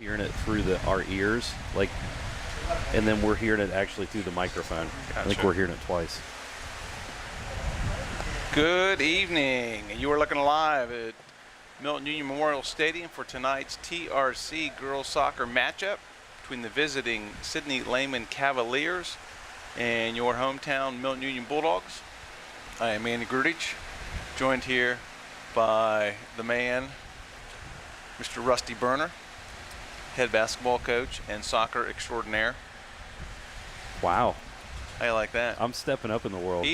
hearing it through our ears, like, and then we're hearing it actually through the microphone. Gotcha. I think we're hearing it twice. Good evening. You are looking live at Milton Union Memorial Stadium for tonight's TRC girls soccer matchup between the visiting Sydney Lehman Cavaliers and your hometown Milton Union Bulldogs. I am Andy Grudich, joined here by the man, Mr. Rusty Burner, head basketball coach and soccer extraordinaire. Wow. How you like that? I'm stepping up in the world.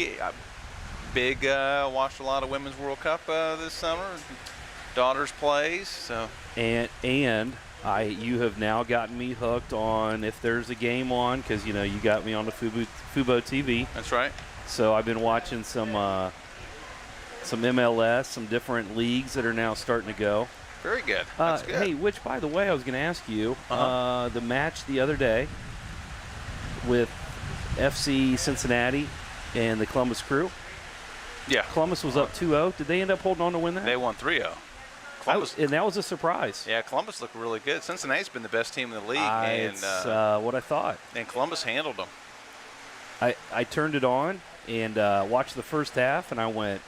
Watched a lot of Women's World Cup this summer. Daughters plays, so. And you have now gotten me hooked on if there's a game on, because you got me on the Fubo TV. That's right. So I've been watching some MLS, some different leagues that are now starting to go. Very good. That's good. Hey, which, by the way, I was going to ask you, the match the other day with FC Cincinnati and the Columbus Crew. Yeah. Columbus was up 2-0. Did they end up holding on to win that? They won 3-0. And that was a surprise. Yeah, Columbus looked really good. Cincinnati's been the best team in the league. It's what I thought. And Columbus handled them. I turned it on and watched the first half, and I went,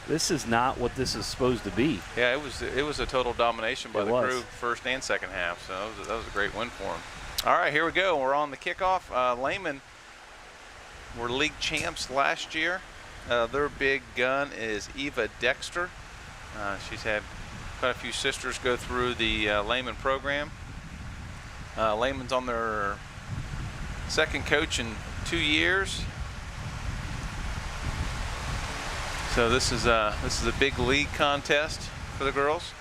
this is not what this is supposed to be. Yeah, it was a total domination by the Crew first and second half, so that was a great win for them. All right, here we go. We're on the kickoff. Lehman were league champs last year. Their big gun is Eva Dexter. She's had quite a few sisters go through the Lehman program. Lehman's on their second coach in 2 years. So this is a big league contest for the girls.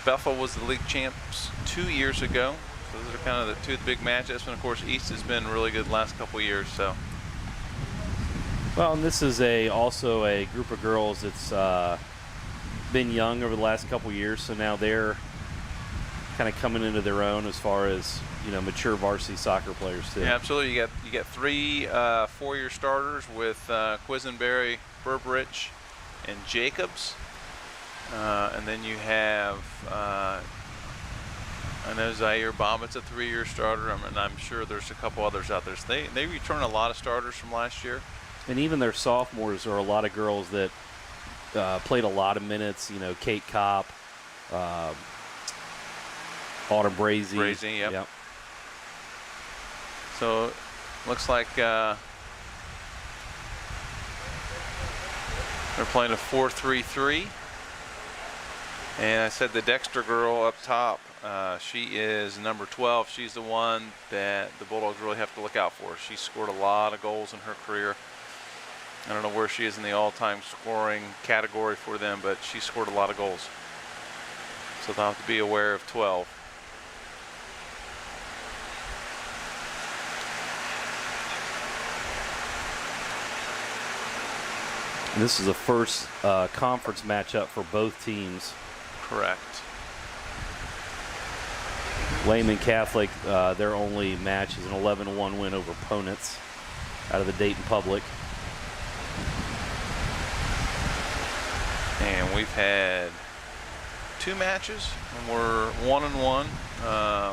Bethel was the league champs 2 years ago. So those are kind of the two big matchups. And of course, East has been really good the last couple of years. So. Well, and this is also a group of girls that's been young over the last couple of years. So now they're kind of coming into their own as far as mature varsity soccer players too. Yeah, absolutely. You got three 4-year starters with Quisenberry, Berberich, and Jacobs, and then you have I know Zaire Bobbitt's a 3-year starter. I'm sure there's a couple others out there. So they return a lot of starters from last year. And even their sophomores are a lot of girls that played a lot of minutes. Kate Kopp, Autumn Brazy. Brazy, yep. So looks like they're playing a 4-3-3. And I said the Dexter girl up top, she is number 12. She's the one that the Bulldogs really have to look out for. She scored a lot of goals in her career. I don't know where she is in the all-time scoring category for them, but she scored a lot of goals. So they'll have to be aware of 12. This is the first conference matchup for both teams. Correct. Lehman Catholic, their only match is an 11-1 win over Ponitz out of the Dayton Public. And we've had 2 matches, and we're 1-1.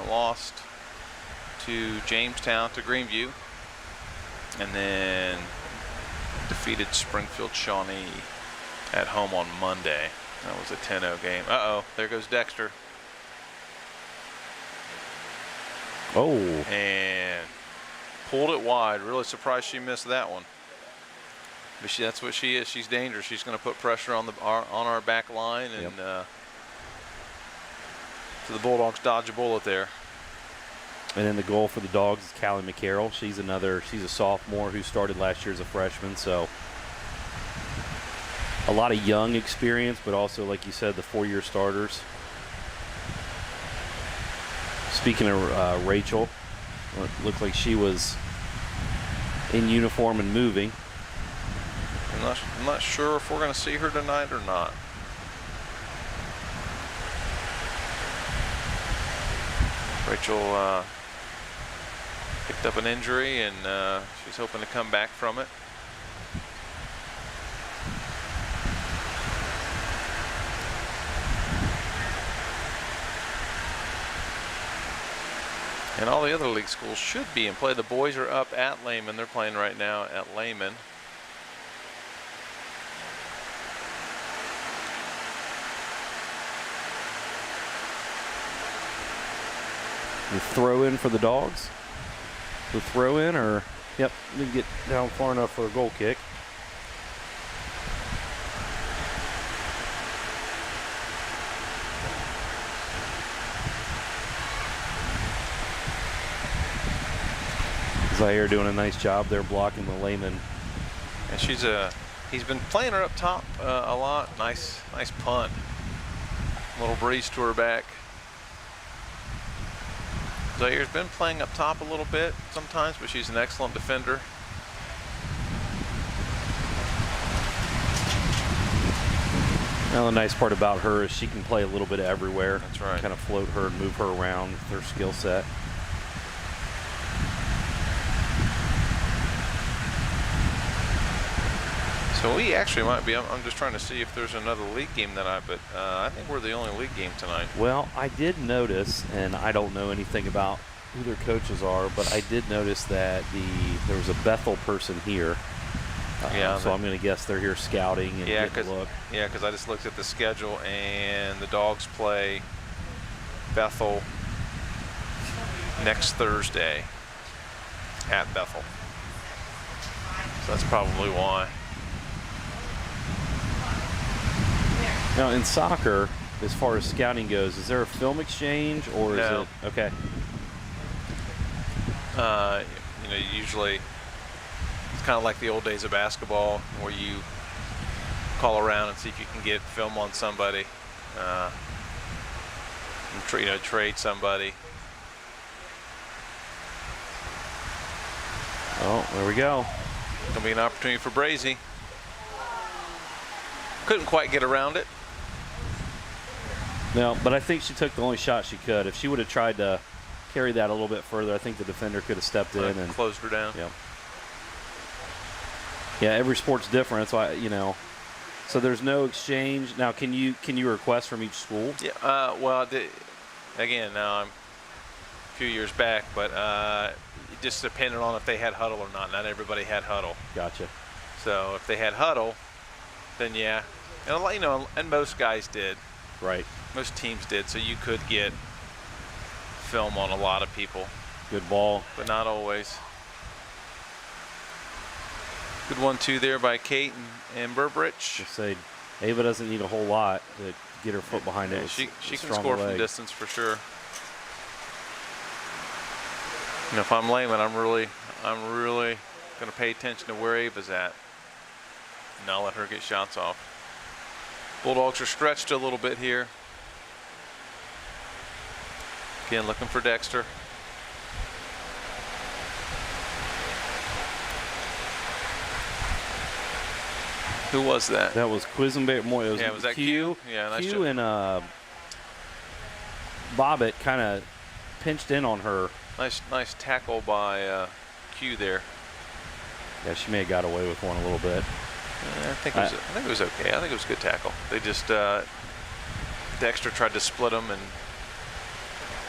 Lost to Jamestown, to Greenview, and then defeated Springfield Shawnee at home on Monday. That was a 10-0 game. Uh-oh, there goes Dexter. Oh. And pulled it wide. Really surprised she missed that one. But that's what she is. She's dangerous. She's going to put pressure on our back line, and so the Bulldogs dodge a bullet there. And then the goal for the Dogs is Callie McCarroll. She's a sophomore who started last year as a freshman. So a lot of young experience, but also, like you said, the 4-year starters. Speaking of Rachel, it looked like she was in uniform and moving. I'm not sure if we're going to see her tonight or not. Rachel picked up an injury, and she's hoping to come back from it. And all the other league schools should be in play. The boys are up at Lehman. They're playing right now at Lehman. The throw in for the dogs. The throw in, or yep, didn't get down far enough for a goal kick. Zaire doing a nice job there blocking the Lehman. And he's been playing her up top a lot. Nice punt. Little breeze to her back. Zaire's been playing up top a little bit sometimes, but she's an excellent defender. Now the nice part about her is she can play a little bit everywhere. That's right. Kind of float her and move her around with her skill set. So we actually might be, I'm just trying to see if there's another league game tonight, but I think we're the only league game tonight. Well, I did notice, and I don't know anything about who their coaches are, but I did notice that there was a Bethel person here. Yeah. So I'm going to guess they're here scouting and getting a look. Yeah, because I just looked at the schedule, and the Dogs play Bethel next Thursday at Bethel. So that's probably why. Now in soccer, as far as scouting goes, is there a film exchange or No. is it okay? You know, usually it's kind of like the old days of basketball, where you call around and see if you can get film on somebody, and trade somebody. Oh, there we go. Gonna be an opportunity for Brazy. Couldn't quite get around it. No, but I think she took the only shot she could. If she would have tried to carry that a little bit further, I think the defender could have stepped in and closed her down. Yeah. Yeah, every sport's different. That's why, you know. So there's no exchange. Now, can you request from each school? Yeah. Well, again, now I'm a few years back, but it just depended on if they had huddle or not. Not everybody had huddle. Gotcha. So if they had huddle, then yeah, and you know, and most guys did. Right. Most teams did. So you could get film on a lot of people. Good ball. But not always. Good 1-2 there by Kate and Burbridge. Just say Ava doesn't need a whole lot to get her foot behind it. She can Strong score leg. from distance for sure. You know, if I'm Lehman, I'm really going to pay attention to where Ava's at, and not let her get shots off. Bulldogs are stretched a little bit here. Again, looking for Dexter. Who was that? That was Quisenberry. Yeah, was that Q? Yeah, nice Q and Bobbitt kind of pinched in on her. Nice tackle by Q there. Yeah, she may have got away with one a little bit. I think it was okay. I think it was a good tackle. They just Dexter tried to split them, and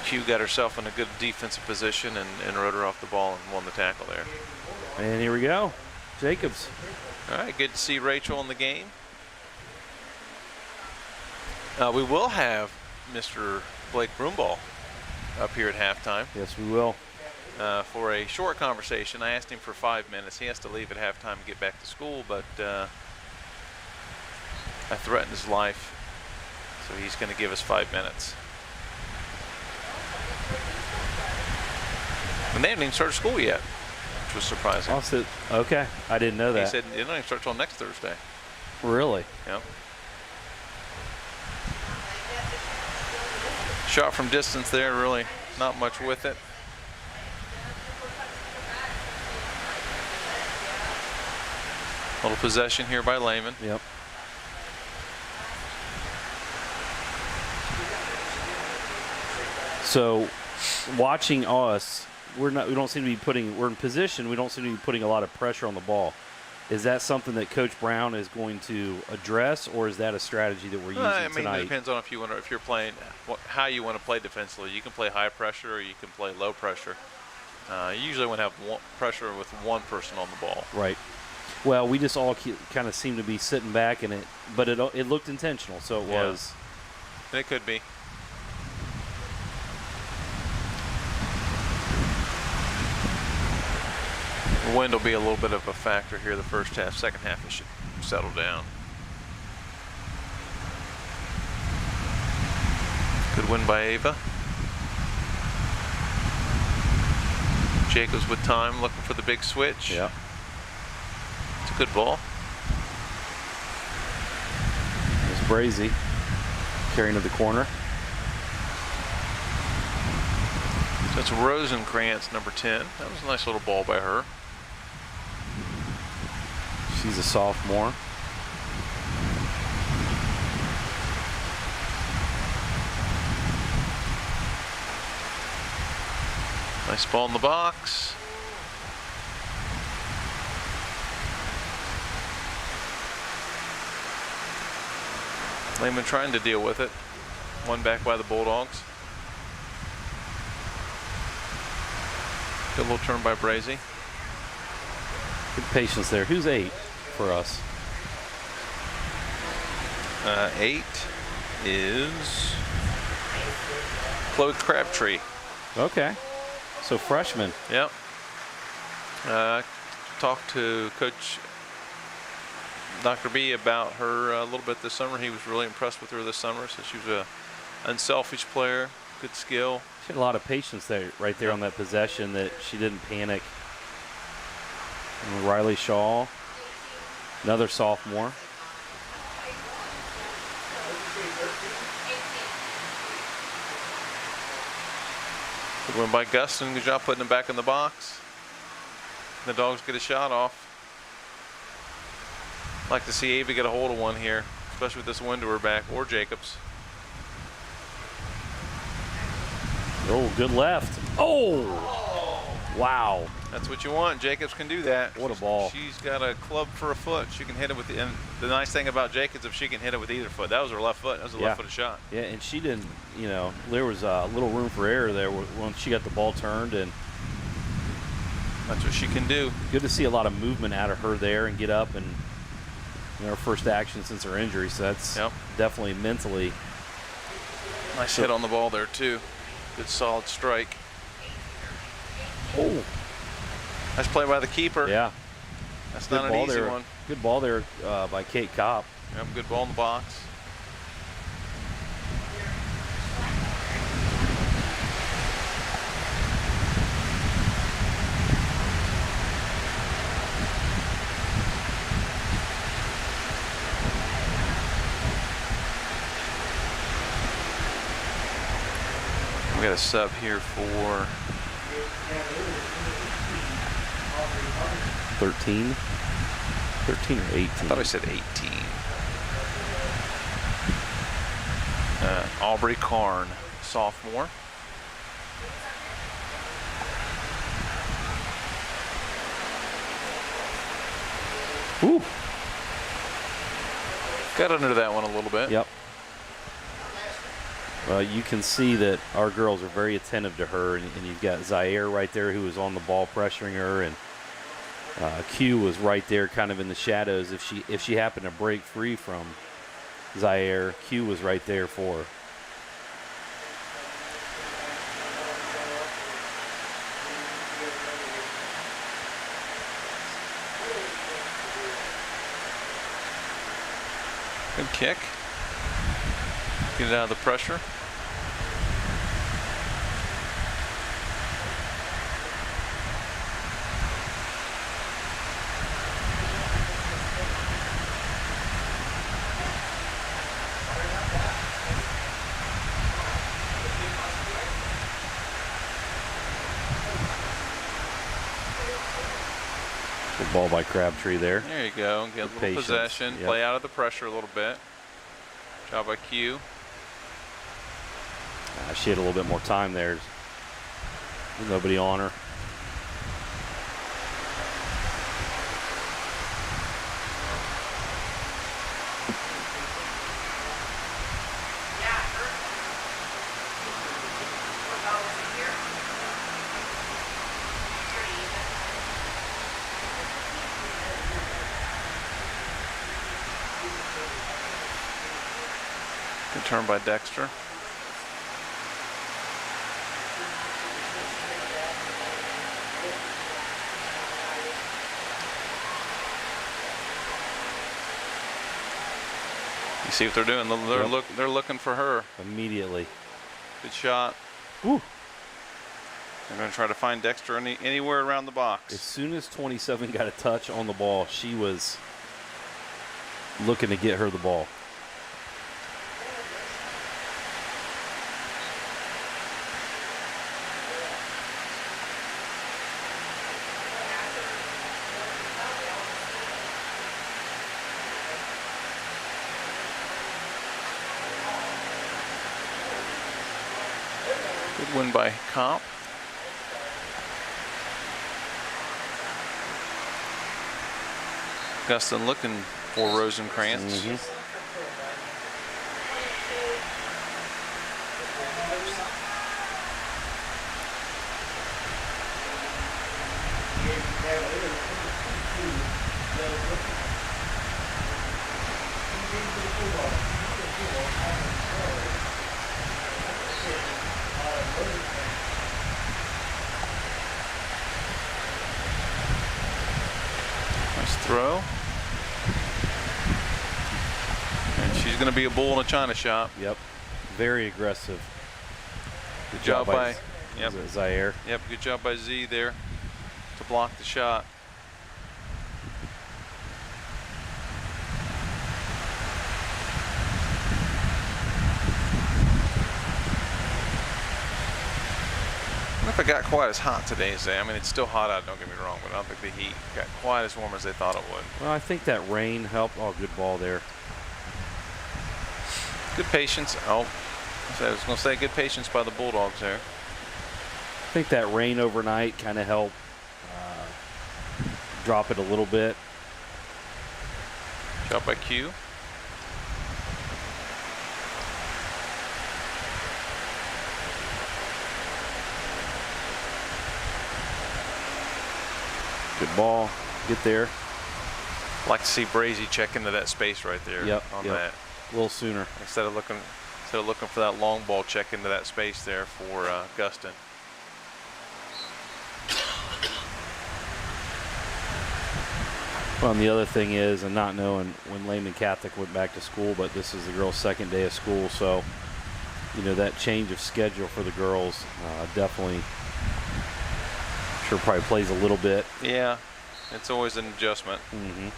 Q got herself in a good defensive position and rode her off the ball and won the tackle there. And here we go, Jacobs. All right, good to see Rachel in the game. We will have Mr. Blake Broomball up here at halftime. Yes, we will. For a short conversation. I asked him for 5 minutes. He has to leave at halftime and get back to school, but I threatened his life, so he's going to give us 5 minutes. And they haven't even started school yet, which was surprising. Okay, I didn't know that. He said they don't even start till next Thursday. Really? Yep. Shot from distance there, really not much with it. Little possession here by Lehman. Yep. So, watching us, we don't seem to be putting. We're in position. We don't seem to be putting a lot of pressure on the ball. Is that something that Coach Brown is going to address, or is that a strategy that we're using I mean, tonight? it depends on if you're playing how you want to play defensively. You can play high pressure or you can play low pressure. You usually want to have pressure with one person on the ball. Right. Well, we just all kind of seem to be sitting back, and it looked intentional, so it was. And it could be. The wind will be a little bit of a factor here the first half. Second half, it should settle down. Good win by Ava. Jacobs with time, looking for the big switch. Yeah. It's a good ball. It's Brazy carrying to the corner. So it's Rosenkrantz, number 10. That was a nice little ball by her. She's a sophomore. Nice ball in the box. Lehman trying to deal with it. One back by the Bulldogs. Good little turn by Brazy. Good patience there. Who's 8 for us? 8 is Chloe Crabtree. Okay. So freshman. Yep. Talked to Coach Dr. B about her a little bit this summer. He was really impressed with her this summer. So she was a unselfish player, good skill. She had a lot of patience there, right there on that possession, that she didn't panic. And Riley Shaw, another sophomore. Good win by Guston. Good job putting it back in the box. The Dogs get a shot off. Like to see Ava get a hold of one here, especially with this wind to her back, or Jacobs. Oh, good left. Oh, wow. That's what you want. Jacobs can do that. What a ball. She's got a club for a foot. She can hit it with the, and the nice thing about Jacobs, if she can hit it with either foot. That was her left foot. That was a left-footed shot. Yeah, and she didn't, there was a little room for error there once she got the ball turned, and that's what she can do. good to see a lot of movement out of her there and get up, and her first action since her injury, so that's definitely mentally. Nice hit on the ball there too. Good solid strike. Oh, nice play by the keeper. Yeah. That's Good not an easy there. one. Good ball there by Kate Kopp. Yep, good ball in the box. We got a sub here for 13? 13 or 18? I thought I said 18. Aubrey Karn, sophomore. Ooh. Got under that one a little bit. Yep. Well, you can see that our girls are very attentive to her, and you've got Zaire right there who was on the ball pressuring her, and Q was right there kind of in the shadows. If she happened to break free from Zaire, Q was right there for her. Good kick. Get it out of the pressure. Good ball by Crabtree there. There you go. Get a little patience. possession. Yep. Play out of the pressure a little bit. Job by Q. She had a little bit more time there. There's nobody on her. Good turn by Dexter. You see what they're doing? They're looking for her. Immediately. Good shot. Woo. They're going to try to find Dexter anywhere around the box. As soon as 27 got a touch on the ball, she was looking to get her the ball. Good win by Comp. Gustin looking for Rosenkrantz. Nice throw. And she's going to be a bull in a china shop. Yep. Very aggressive. Good job by Zaire. Yep, good job by Z there to block the shot. I don't know if it got quite as hot today as I mean, it's still hot out, don't get me wrong, but I don't think the heat got quite as warm as they thought it would. Well, I think that rain helped. Oh, good ball there. Good patience. Oh, I was going to say good patience by the Bulldogs there. I think that rain overnight kind of helped drop it a little bit. Shot by Q. Good ball. Get there. Like to see Brazy check into that space right there. Yep. On yep. that. A little sooner. Instead of looking for that long ball, check into that space there for Gustin. Well, and the other thing is, and not knowing when Lehman Catholic went back to school, but this is the girls' second day of school, so you know that change of schedule for the girls definitely, sure, probably plays a little bit. Yeah, it's always an adjustment. Mm-hmm.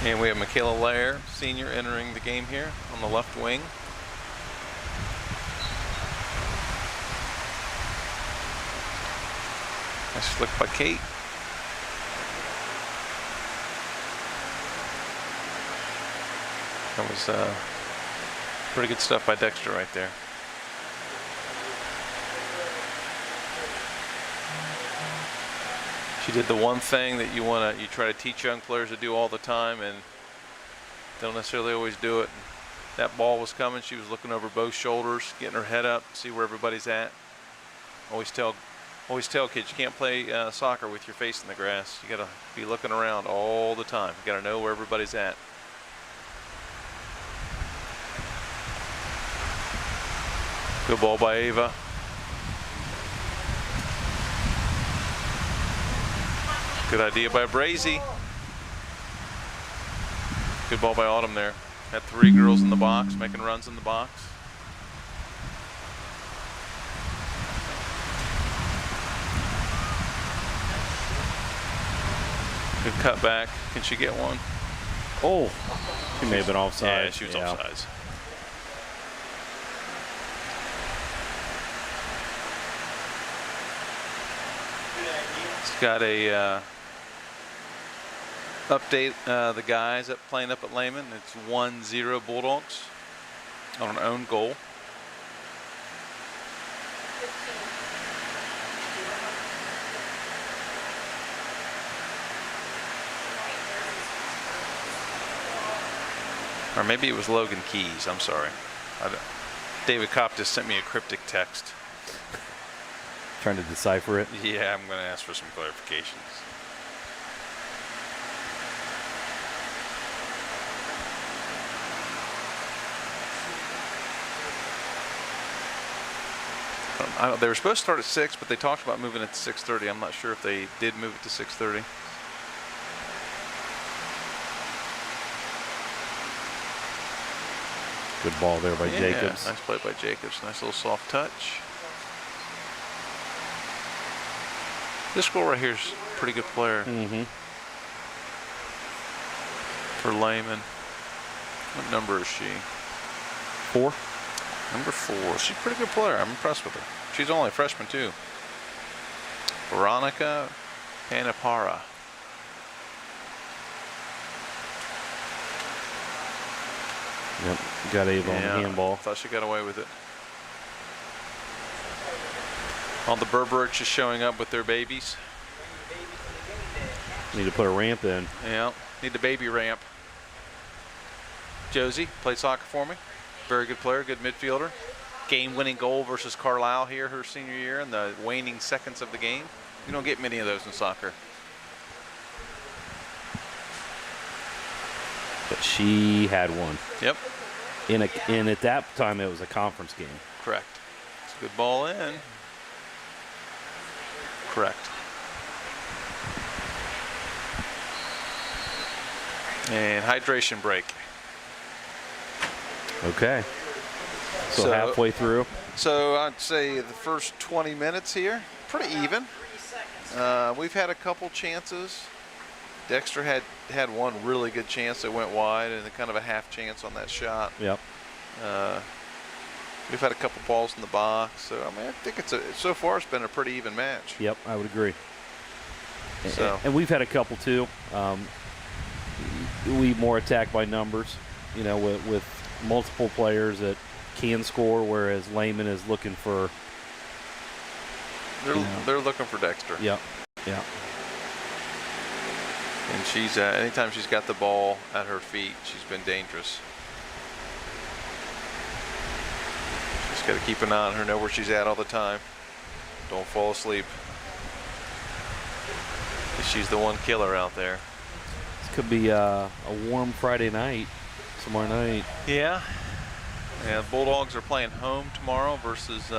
And we have Michaela Lair, senior, entering the game here on the left wing. Nice flick by Kate. That was pretty good stuff by Dexter right there. She did the one thing that you try to teach young players to do all the time and don't necessarily always do it. That ball was coming. She was looking over both shoulders, getting her head up, see where everybody's at. Always tell kids you can't play soccer with your face in the grass. You got to be looking around all the time. You got to know where everybody's at. Good ball by Ava. Good idea by Brazy. Good ball by Autumn there. Had three girls in the box, making runs in the box. Good cut back. Can she get one? Oh, she may have been offside. Yeah, she was offsides. It's got a update the guys playing up at Lehman. It's 1-0 Bulldogs on an own goal. Or maybe it was Logan Keys. I'm sorry. David Kopp just sent me a cryptic text. Trying to decipher it. Yeah, I'm going to ask for some clarifications. They were supposed to start at 6, but they talked about moving it to 6:30. I'm not sure if they did move it to 6:30. Good ball there by Jacobs. Nice play by Jacobs. Nice little soft touch. This girl right here is a pretty good player for Lehman. What number is she? 4. Number 4. She's a pretty good player. I'm impressed with her. She's only a freshman too. Veronica Panipara. Yep, got Ava on the handball. Thought she got away with it. All the Berberich is showing up with their babies. Need to put a ramp in. Yeah, need the baby ramp. Josie played soccer for me. Very good player, good midfielder. Game-winning goal versus Carlisle here her senior year in the waning seconds of the game. You don't get many of those in soccer. But she had one. Yep. And at that time it was a conference game. Correct. It's a good ball in. Correct. And hydration break. Okay. So halfway through. So I'd say the first 20 minutes here, pretty even. We've had a couple chances. Dexter had one really good chance that went wide and kind of a half chance on that shot. Yep. We've had a couple balls in the box. So, I mean, I think so far it's been a pretty even match. Yep, I would agree. So. And we've had a couple too. We more attack by numbers, you know, with multiple players that can score, whereas Lehman is looking for. They're looking for Dexter. Yep. Yeah. And she's anytime she's got the ball at her feet, she's been dangerous. Just got to keep an eye on her, know where she's at all the time. Don't fall asleep. She's the one killer out there. This could be a warm Friday night, tomorrow night. Yeah. And Bulldogs are playing home tomorrow versus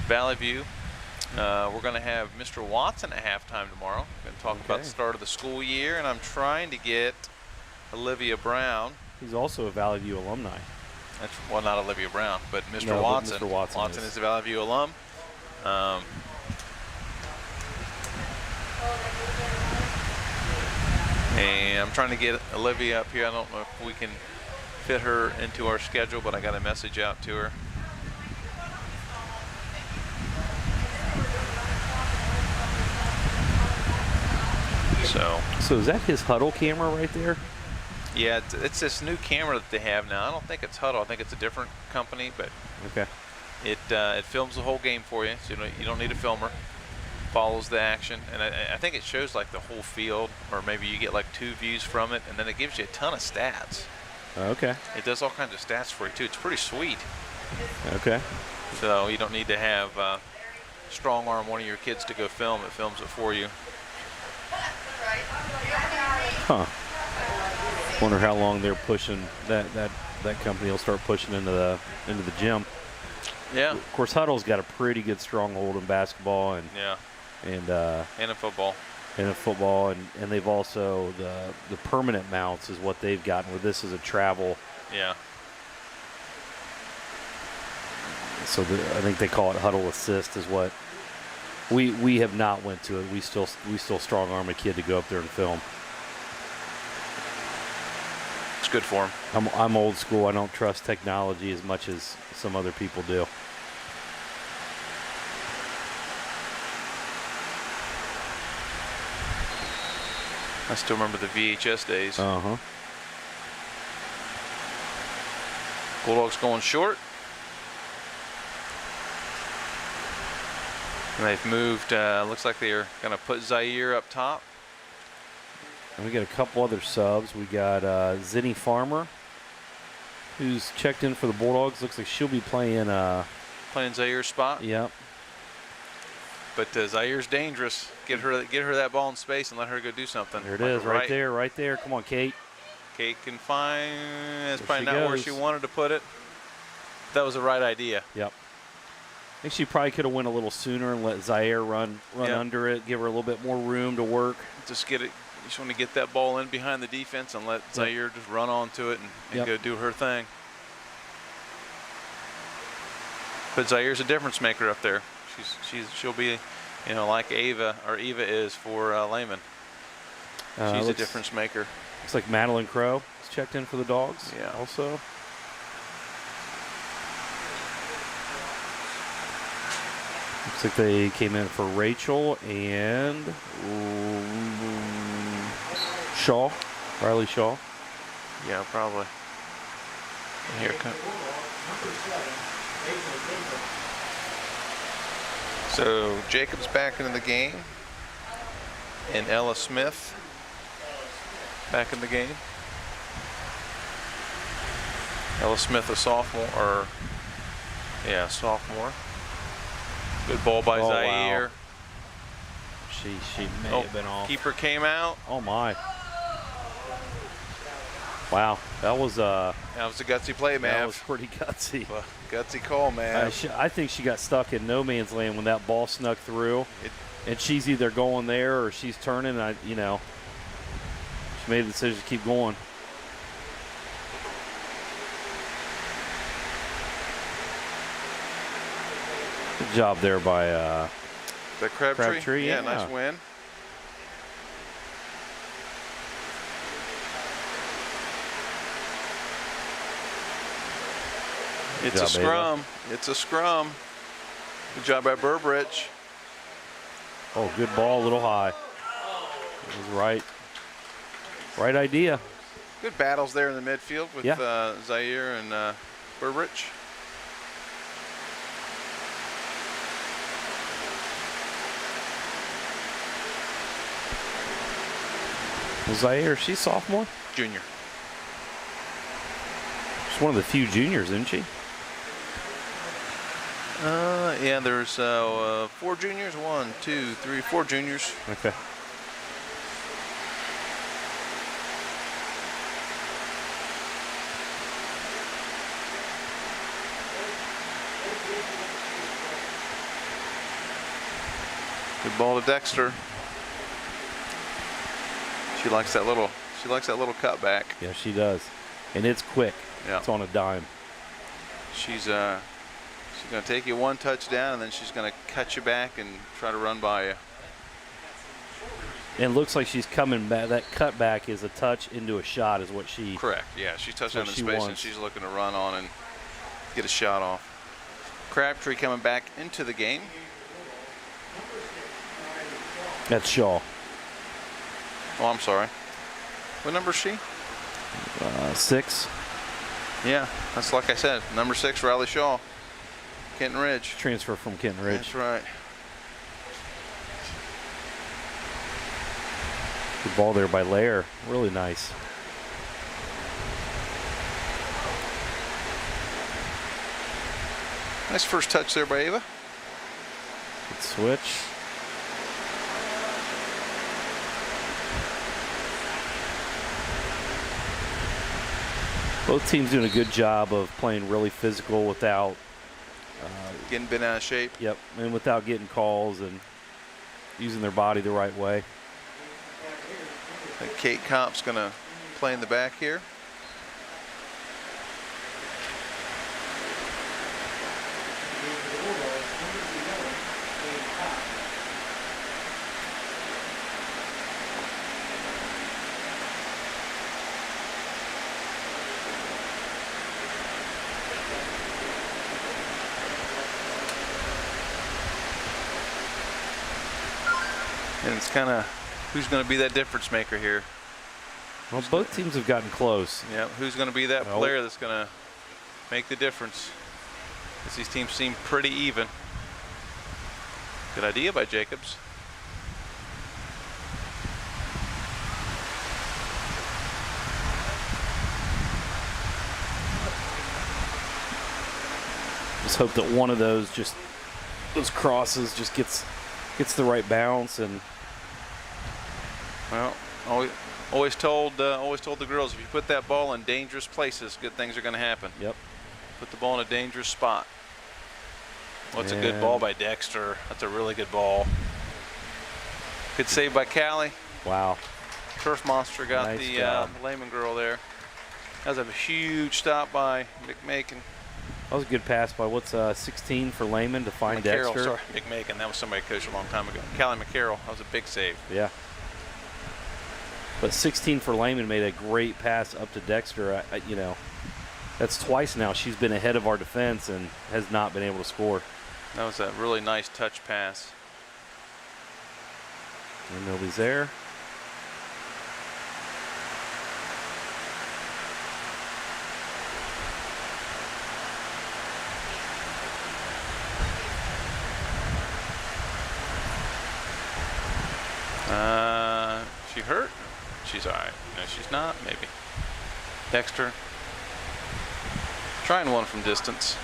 Valley View. We're going to have Mr. Watson at halftime tomorrow. We're going to talk about the start of the school year, and I'm trying to get Olivia Brown. He's also a Valley View alumni. Well, not Olivia Brown, but Mr. Watson. Mr. Watson is a Valley View alum. And I'm trying to get Olivia up here. I don't know if we can fit her into our schedule, but I got a message out to her. So is that his Huddle camera right there? Yeah, it's this new camera that they have now. I don't think it's Huddle. I think it's a different company, but okay. It films the whole game for you, so you don't need a filmer. Follows the action, and I think it shows like the whole field, or maybe you get like 2 views from it, and then it gives you a ton of stats. Okay. It does all kinds of stats for you too. It's pretty sweet. Okay. So you don't need to have strong arm one of your kids to go film. It films it for you. Huh. Wonder how long they're pushing that company will start pushing into the gym. Yeah. Of course, Huddle's got a pretty good stronghold in basketball and in football. And in football, and they've also the permanent mounts is what they've gotten. Where this is a travel. Yeah. So I think they call it Huddle Assist is what we have not went to it. We still strong arm a kid to go up there and film. It's good for him. I'm old school. I don't trust technology as much as some other people do. I still remember the VHS days. Uh-huh. Bulldogs going short. And they've moved, looks like they're going to put Zaire up top. And we got a couple other subs. We got Zinni Farmer who's checked in for the Bulldogs. Looks like she'll be playing. Playing Zaire's spot. Yep. But Zaire's dangerous. Get her that ball in space and let her go do something. There it is, right there. Come on, Kate. Kate can find. It's There probably she not where goes. she wanted to put it. That was the right idea. Yep. I think she probably could have went a little sooner and let Zaire run Yep. under it, give her a little bit more room to work. Just get it. You just want to get that ball in behind the defense and let Zaire just run onto it and Yep. go do her thing. But Zaire's a difference maker up there. She'll be, you know, like Eva is for Lehman. She's a difference maker. Looks like Madeline Crow is checked in for the Dogs. Yeah. Also. Looks like they came in for Rachel and Shaw, Riley Shaw. Yeah, probably. Here it comes. So Jacob's back into the game, and Ella Smith back in the game. Ella Smith, a sophomore, sophomore. Good ball by Oh, Zaire. wow. She may have been off. Keeper came out. Oh my! Wow, that was That was a gutsy play, man. that was pretty gutsy. Gutsy call, man. I think she got stuck in no man's land when that ball snuck through, and she's either going there or she's turning. She made the decision to keep going. Good job there by The Crabtree? Crabtree, Yeah, yeah. nice win. It's job, a scrum. It's a scrum. Good job by Burbridge. oh, good ball, a little high. It was right idea. Good battles there in the midfield with Yeah. Zaire and Burbridge. Zaire, she's sophomore. Junior. She's one of the few juniors, isn't she? Yeah, there's 4 juniors. 1, 2, 3, 4 juniors. Okay. Good ball to Dexter. She likes that little cutback. Yeah, she does, and it's quick. Yeah. It's on a dime. She's going to take you one touchdown, and then she's going to cut you back and try to run by you. And it looks like she's coming back. That cutback is a touch into a shot, is what she. Correct. Yeah, she's touching what in she space, and wants. she's looking to run on and get a shot off. Crabtree coming back into the game. That's Shaw. Oh, I'm sorry. What number is she? 6. Yeah, that's like I said. Number 6, Riley Shaw. Kenton Ridge. Transfer from Kenton Ridge. That's right. Good ball there by Lair. Really nice. Nice first touch there by Ava. Good switch. Both teams doing a good job of playing really physical without, Getting bent out of shape. and without getting calls and using their body the right way. I think Kate Komp's going to play in the back here. And it's kind of who's going to be that difference maker here. Well, both teams have gotten close. Yeah, who's going to be that Nope. player that's going to make the difference? Because these teams seem pretty even. Good idea by Jacobs. Just hope that one of those crosses just gets the right bounce. And well, always told the girls, if you put that ball in dangerous places, good things are going to happen. Yep. Put the ball in a dangerous spot. Well, it's a good ball by Dexter. That's a really good ball. Good save by Callie. Wow. Turf Monster got Nice the job. Lehman girl there. That was a huge stop by McMakin. That was a good pass by 16 for Lehman to find McCarroll, Dexter. sorry, McMakin. That was somebody coached a long time ago. Callie McCarroll. That was a big save. Yeah. But 16 for Lehman made a great pass up to Dexter. You know, that's twice now she's been ahead of our defense and has not been able to score. That was a really nice touch pass. And nobody's there. She hurt? She's all right. No, she's not. Maybe. Dexter. Trying one from distance.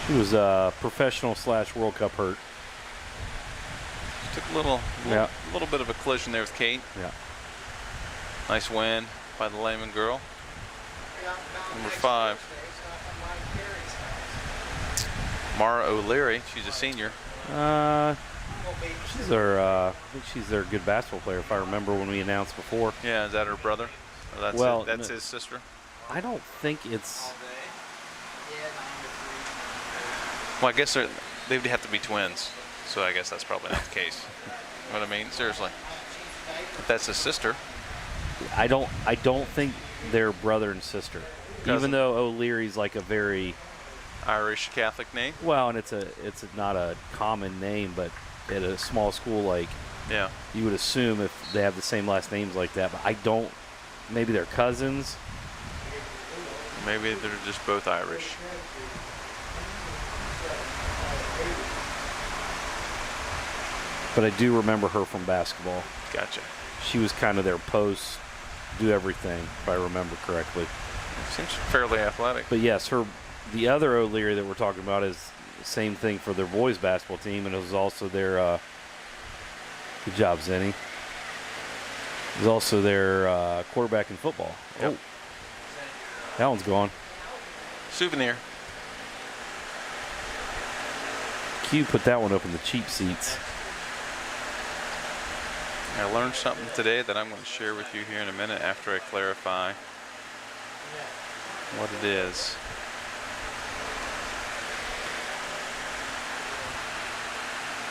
She was professional / World Cup hurt. Took a little bit of a collision there with Kate. Yeah. Nice win by the Lehman girl. Number 5. Mara O'Leary. She's a senior. She's I think she's their good basketball player, if I remember when we announced before. Yeah, is that her brother? Or that's his sister? I don't think it's. Well, I guess they'd have to be twins, so I guess that's probably not the case. You know what I mean? Seriously. If that's his sister. I don't think they're brother and sister. Cousin. Even though O'Leary's like a very Irish Catholic name. well, and it's not a common name, but at a small school like you would assume if they have the same last names like that. But I don't. Maybe they're cousins. Maybe they're just both Irish. But I do remember her from basketball. Gotcha. She was kind of their post, do everything, if I remember correctly. Seems fairly athletic. But yes, the other O'Leary that we're talking about is the same thing for their boys basketball team, and it was also their good job, Zenny. It was also their quarterback in football. Yep. Oh, that one's gone. Souvenir. Q put that one up in the cheap seats. I learned something today that I'm going to share with you here in a minute after I clarify what it is.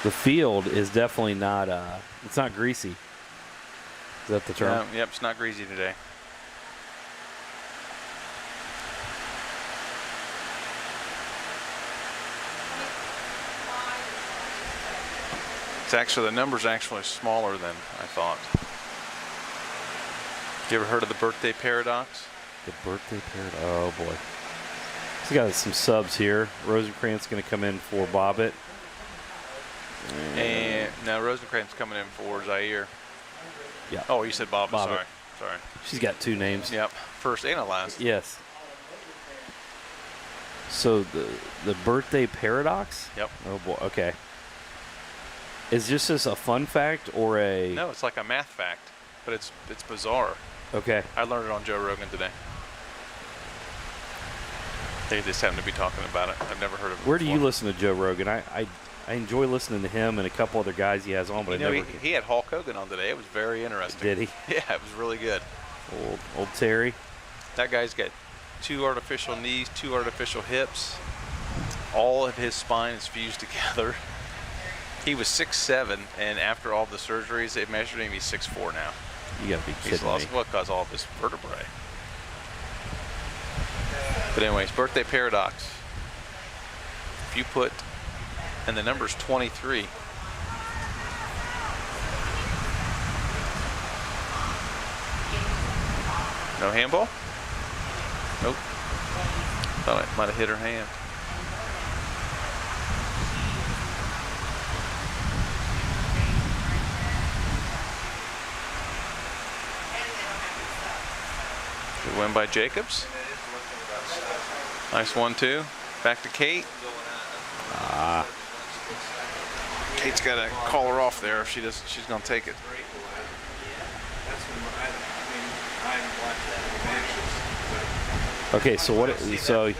The field is definitely not, it's not greasy. Is that the term? Yep, it's not greasy today. It's actually, the number's actually smaller than I thought. You ever heard of the birthday paradox? The birthday paradox. Oh boy. He's got some subs here. Rosenkrantz going to come in for Bobbitt. And now Rosenkrantz coming in for Zaire. Yeah. Oh, you said Bobbitt. Bobbitt. Sorry. She's got 2 names. Yep. First and a last. Yes. So the birthday paradox? Yep. Oh boy. Okay. Is this a fun fact or a? No, it's like a math fact, but it's bizarre. Okay. I learned it on Joe Rogan today. They just happen to be talking about it. I've never heard of it. Where do before. you listen to Joe Rogan? I enjoy listening to him and a couple other guys he has on, but You know, he had Hulk Hogan on today. It was very interesting. Did he? Yeah, it was really good. Old Terry. That guy's got 2 artificial knees, 2 artificial hips. All of his spine is fused together. He was 6'7", and after all the surgeries, they measured him. He's 6'4" now. You gotta be He's kidding lost me. what caused all of his vertebrae. But anyways, birthday paradox. If you put, and the number's 23. No handball? Nope. Thought I might have hit her hand. Good win by Jacobs. Nice 1-2. Back to Kate. Kate's got to call her off there if she does. She's going to take it. Okay, so what? So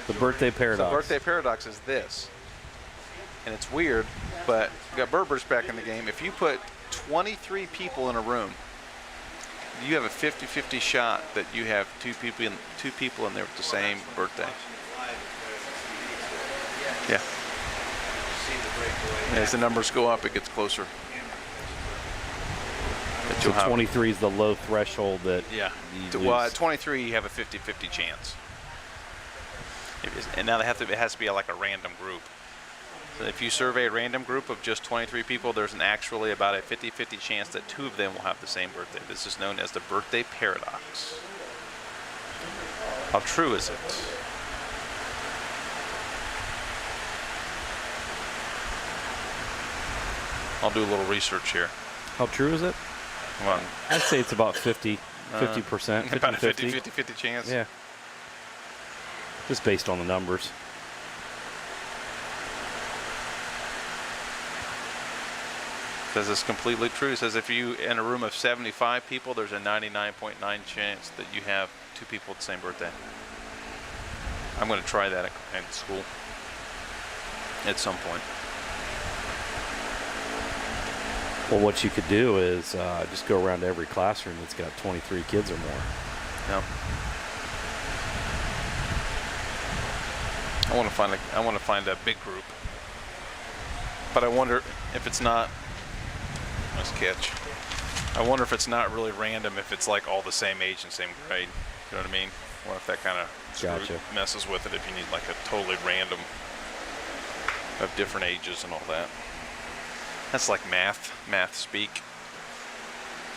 the birthday paradox. The birthday paradox is this, and it's weird, but you got Berbers back in the game. If you put 23 people in a room, you have a 50-50 shot that you have two people in there with the same birthday. Yeah. As the numbers go up, it gets closer. So 23 is the low threshold that. Yeah. Well, at 23, you have a 50-50 chance. And now it has to be like a random group. So if you survey a random group of just 23 people, there's actually about a 50-50 chance that 2 of them will have the same birthday. This is known as the birthday paradox. How true is it? I'll do a little research here. How true is it? Come on. I'd say it's about 50%. About a 50-50 chance. Yeah. Just based on the numbers. Says it's completely true. It says if you in a room of 75 people, there's a 99.9 chance that you have 2 people with the same birthday. I'm going to try that at school at some point. Well, what you could do is just go around to every classroom that's got 23 kids or more. Yeah. I want to find a big group, but I wonder if it's not. Nice catch. I wonder if it's not really random. If it's like all the same age and same grade. You know what I mean? Or if that kind of messes with it. If you need like a totally random of different ages and all that. That's like math speak.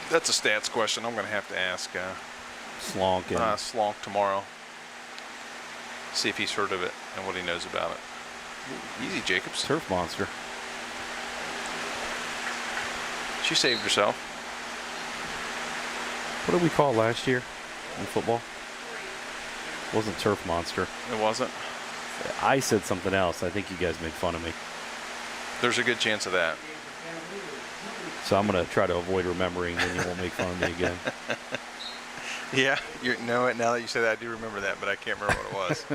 That's a stats question I'm going to have to ask Slonk tomorrow. See if he's heard of it and what he knows about it. Easy, Jacobs. Turf monster. She saved herself. What did we call it last year in football? It wasn't turf monster. It wasn't? I said something else. I think you guys made fun of me. There's a good chance of that. So I'm going to try to avoid remembering, then you won't make fun of me again. Yeah, now that you say that, I do remember that, but I can't remember what it was.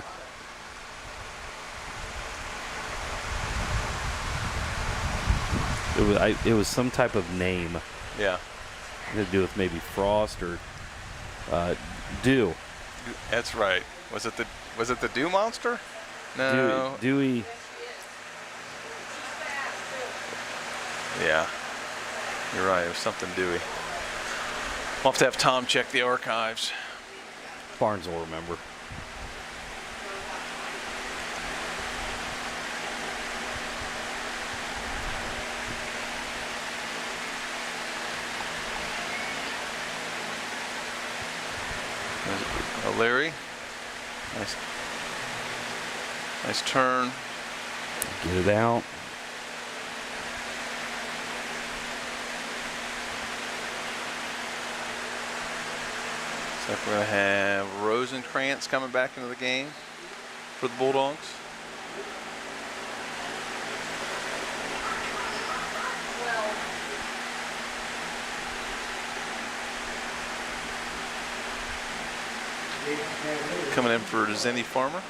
It was some type of name. Yeah. It had to do with maybe frost or dew. That's right. Was it the dew monster? No. Dewy. Yeah. You're right. It was something dewy. We'll have to have Tom check the archives. Barnes will remember. Larry. Nice turn. Get it out. So we're going to have Rosenkrantz coming back into the game for the Bulldogs. Coming in for Zenny Farmer.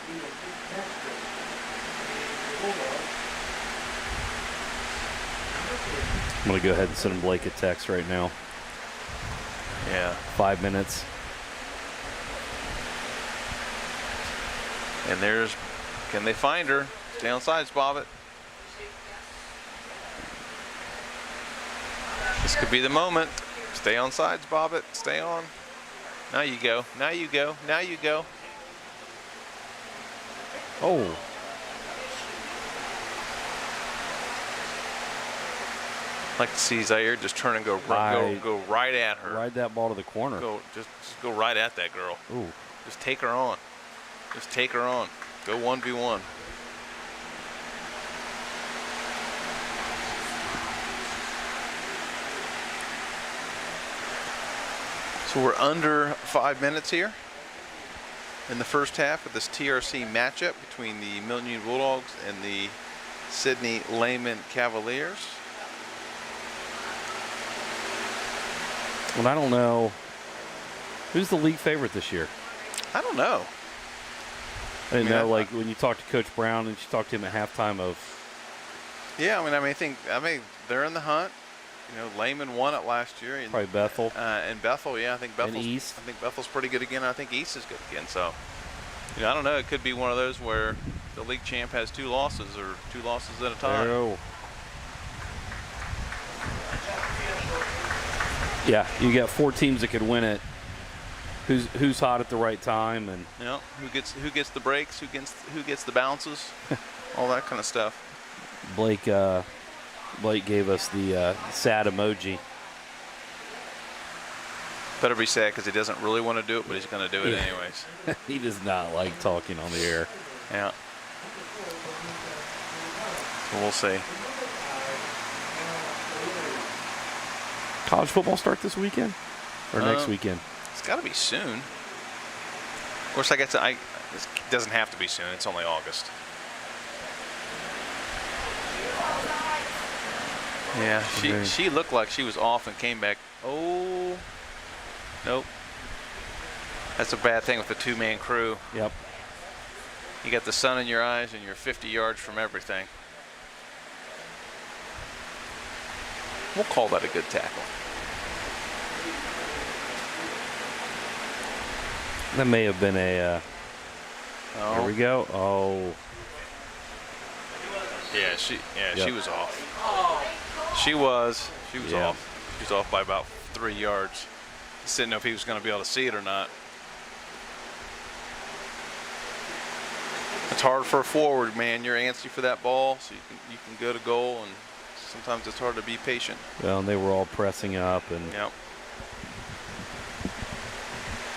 I'm going to go ahead and send Blake a text right now. Yeah. 5 minutes. And can they find her? Stay on sides, Bobbitt. This could be the moment. Stay on sides, Bobbitt. Stay on. Now you go. Now you go. Now you go. Oh. I'd like to see Zaire just turn and go right at her. Ride that ball to the corner. Just go right at that girl. Ooh. Just take her on. Just take her on. Go 1v1. So we're under 5 minutes here in the first half of this TRC matchup between the Milton Union Bulldogs and the Sydney Lehman Cavaliers. And I don't know. Who's the league favorite this year? I don't know. I didn't know, like, when you talked to Coach Brown and you talked to him at halftime of. Yeah, I think they're in the hunt. You know, Lehman won it last year. And, Probably Bethel. And Bethel, yeah, I think Bethel's. And East. I think Bethel's pretty good again. I think East is good again. So, you know, I don't know. It could be one of those where the league champ has 2 losses or 2 losses at a time. Oh. Yeah, you got 4 teams that could win it. Who's hot at the right time, and you know, who gets the breaks, who gets the bounces, all that kind of stuff. Blake gave us the sad emoji. Better be sad because he doesn't really want to do it, but he's going to do it anyways. He does not like talking on the air. Yeah. So we'll see. College football start this weekend or next weekend? It's got to be soon. Of course, I guess it doesn't have to be soon. It's only August. Yeah, she looked like she was off and came back. Oh, nope. That's a bad thing with the 2-man crew. Yep. You got the sun in your eyes and you're 50 yards from everything. We'll call that a good tackle. That may have been a. Here we go. Oh. Yeah, she was off. She was off. She was off by about 3 yards. Just didn't know if he was going to be able to see it or not. It's hard for a forward, man. You're antsy for that ball, so you can go to goal, and sometimes it's hard to be patient. Well, and they were all pressing up, and. Yep.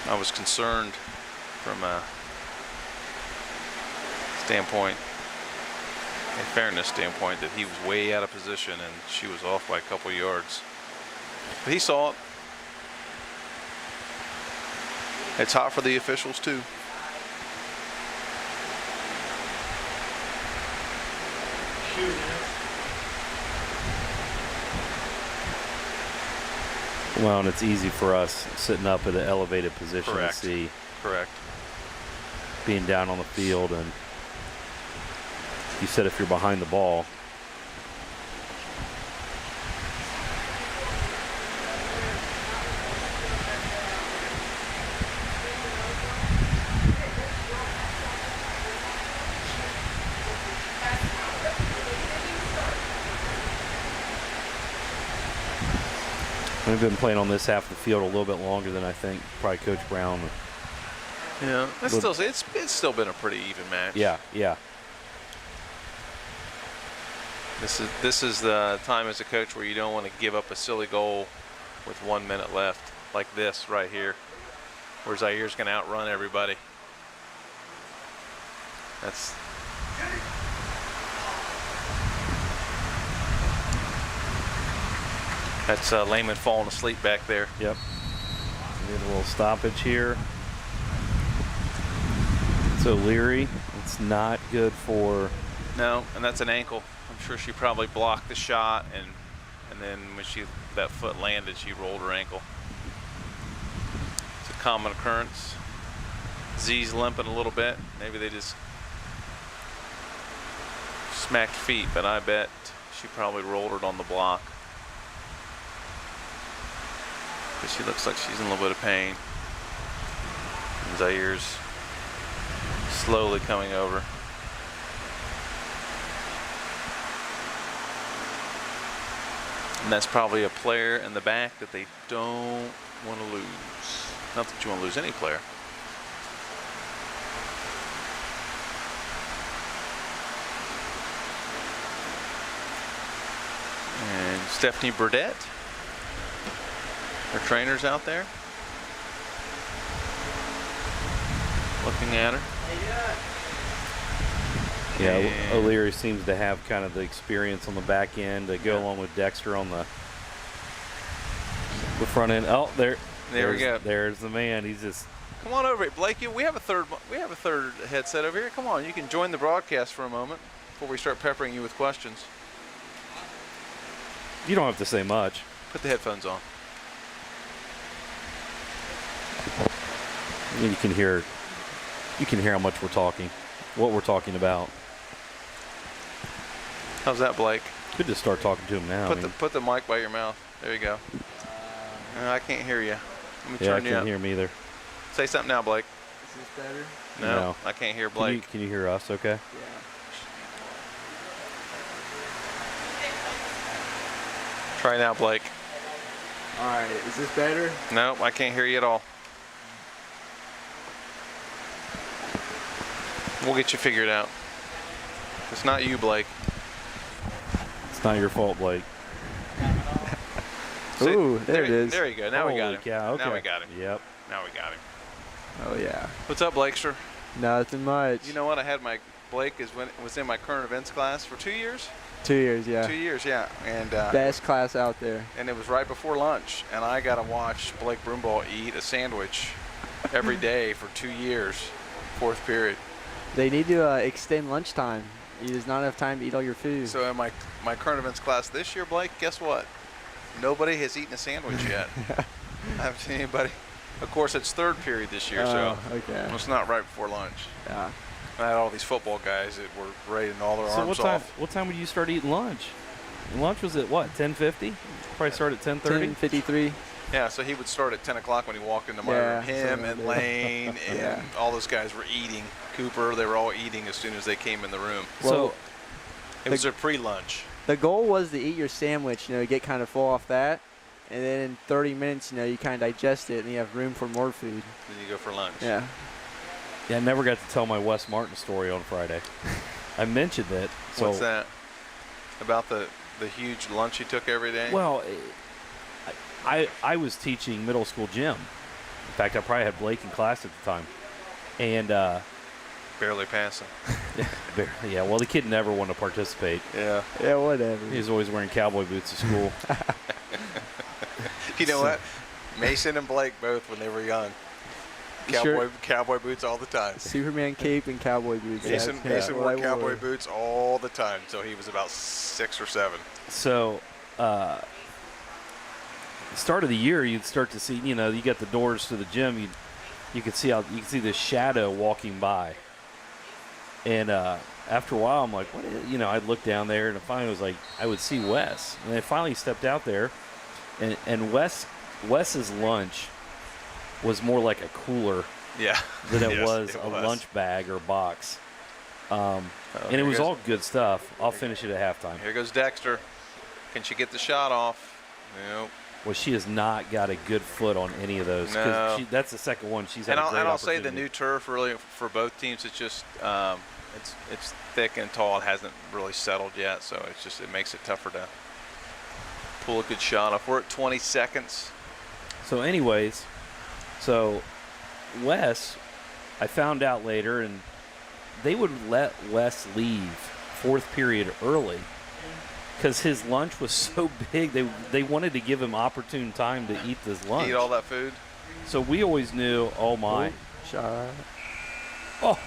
I was concerned from a standpoint, a fairness standpoint, that he was way out of position and she was off by a couple yards. But he saw it. It's hot for the officials too. Well, and it's easy for us sitting up at an elevated position to see. Correct. Being down on the field, and you said if you're behind the ball. We've been playing on this half of the field a little bit longer than I think probably Coach Brown. Yeah, it's still been a pretty even match. Yeah, yeah. This is the time as a coach where you don't want to give up a silly goal with 1 minute left, like this right here, where Zaire's going to outrun everybody. That's Lehman falling asleep back there. Yep. We get a little stoppage here. It's O'Leary. It's not good for. No, and that's an ankle. I'm sure she probably blocked the shot, and then when that foot landed, she rolled her ankle. It's a common occurrence. Z's limping a little bit. Maybe they just smacked feet, but I bet she probably rolled it on the block. But she looks like she's in a little bit of pain. And Zaire's slowly coming over. And that's probably a player in the back that they don't want to lose. Not that you want to lose any player. And Stephanie Burdette, her trainer's out there, looking at her. Yeah, O'Leary seems to have kind of the experience on the back end to go along with Dexter on the front end. Oh, there we go. There's the man. He's just. Come on over, Blake. We have a third headset over here. Come on, you can join the broadcast for a moment. before we start peppering you with questions. You don't have to say much. Put the headphones on. And you can hear how much we're talking, what we're talking about. How's that, Blake? Could just start talking to him now. Put the mic by your mouth. There you go. I can't hear you. Let me yeah, I turn you up. can't hear him either. Say something now, Blake. Is this better? No, I can't hear Blake. Can you hear us? Okay. Yeah. Try now, Blake. All right. Is this better? No, I can't hear you at all. We'll get you figured out. It's not you, Blake. It's not your fault, Blake. See, Ooh, there it is. There you go. Now we got him. Cow, okay. Now we got him. Yep. Now we got him. Oh yeah. What's up, Blakester? Nothing much. You know what? I had Blake was in my current events class for 2 years. 2 years, yeah. 2 years, yeah. And Best class out there. and it was right before lunch, and I got to watch Blake Broomball eat a sandwich every day for 2 years, fourth period. They need to extend lunchtime. There's not enough time to eat all your food. So in my current events class this year, Blake, guess what? Nobody has eaten a sandwich yet. I haven't seen anybody. Of course, it's third period this year, so okay. it's not right before lunch. Yeah. I had all these football guys that were raiding all their arms off. What time would you start eating lunch? Lunch was at what? 10:50? Probably start at 10:30. 10:53. Yeah, so he would start at 10 o'clock when he walked into my room. Him and Lane and all those guys were eating. Cooper, they were all eating as soon as they came in the room. So it was their pre-lunch. The goal was to eat your sandwich, get kind of full off that. And then in 30 minutes, you kind of digest it and you have room for more food. Then you go for lunch. Yeah. yeah, I never got to tell my Wes Martin story on Friday. I mentioned it. So What's that? About the huge lunch you took every day? Well, I was teaching middle school gym. In fact, I probably had Blake in class at the time. And barely passing. yeah, well, the kid never wanted to participate. Yeah. Yeah, whatever. He was always wearing cowboy boots to school. You know what? Mason and Blake both, when they were young, cowboy boots all the time. Superman cape and cowboy boots. Mason wore cowboy boots all the time until he was about 6 or 7. So, start of the year, you'd start to see, you got the doors to the gym. You could see this shadow walking by, and after a while, I'm like, what? I'd look down there, and finally, it was like I would see Wes, and I finally stepped out there, and Wes's lunch was more like a cooler than it was a lunch bag or box. And it was all good stuff. I'll finish it at halftime. Here goes Dexter. Can she get the shot off? Nope. Well, she has not got a good foot on any of those. No. That's the second one she's had. And I'll say the new turf really for both teams. It's just it's thick and tall. It hasn't really settled yet, so it makes it tougher to pull a good shot off. We're at 20 seconds. So, anyways, Wes, I found out later, and they would let Wes leave fourth period early because his lunch was so big. They wanted to give him opportune time to eat this lunch. Eat all that food. So we always knew, oh my. Shot. Oh.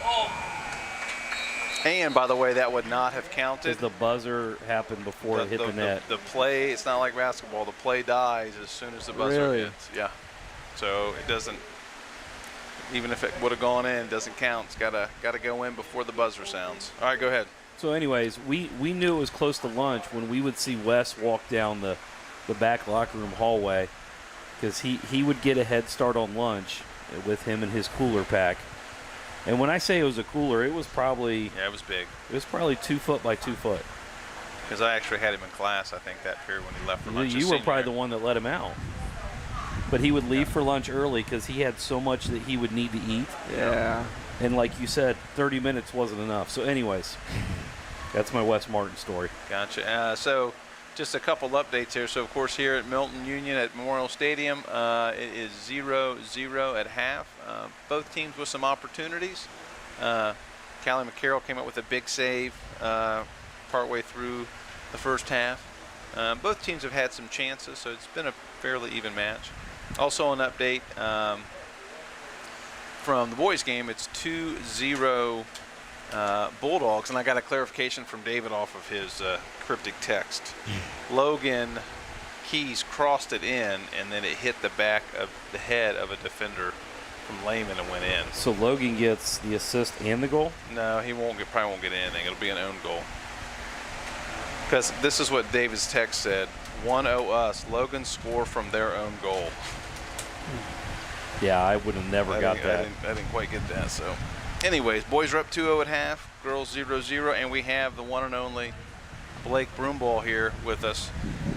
And by the way, that would not have counted. Because the buzzer happened before it hit the net. The play, it's not like basketball. The play dies as soon as the buzzer hits. Yeah. So it doesn't, even if it would have gone in, it doesn't count. It's gotta go in before the buzzer sounds. All right, go ahead. So anyways, we knew it was close to lunch when we would see Wes walk down the back locker room hallway, because he would get a head start on lunch with him and his cooler pack. And when I say it was a cooler, it was probably... Yeah, it was big. It was probably 2 foot by 2 foot. Because I actually had him in class, I think, that period when he left for lunch. You were probably the one that let him out. But he would leave for lunch early because he had so much that he would need to eat. Yeah. And like you said, 30 minutes wasn't enough. So anyways, that's my Wes Martin story. Gotcha. So just a couple updates here. So, of course, here at Milton Union at Memorial Stadium, it is 0-0 at half. Both teams with some opportunities. Callie McCarroll came up with a big save partway through the first half. Both teams have had some chances, so it's been a fairly even match. Also an update from the boys game, it's 2-0 Bulldogs, and I got a clarification from David off of his cryptic text. Logan Keys crossed it in, and then it hit the back of the head of a defender from Lehman and went in. So Logan gets the assist and the goal? No, he probably won't get anything. It'll be an own goal. Because this is what David's text said. 1-0 us. Logan score from their own goal. Yeah, I would have never got that. I didn't quite get that. So, anyways, boys are up 2-0 at half. Girls 0-0, and we have the one and only Blake Broomball here with us,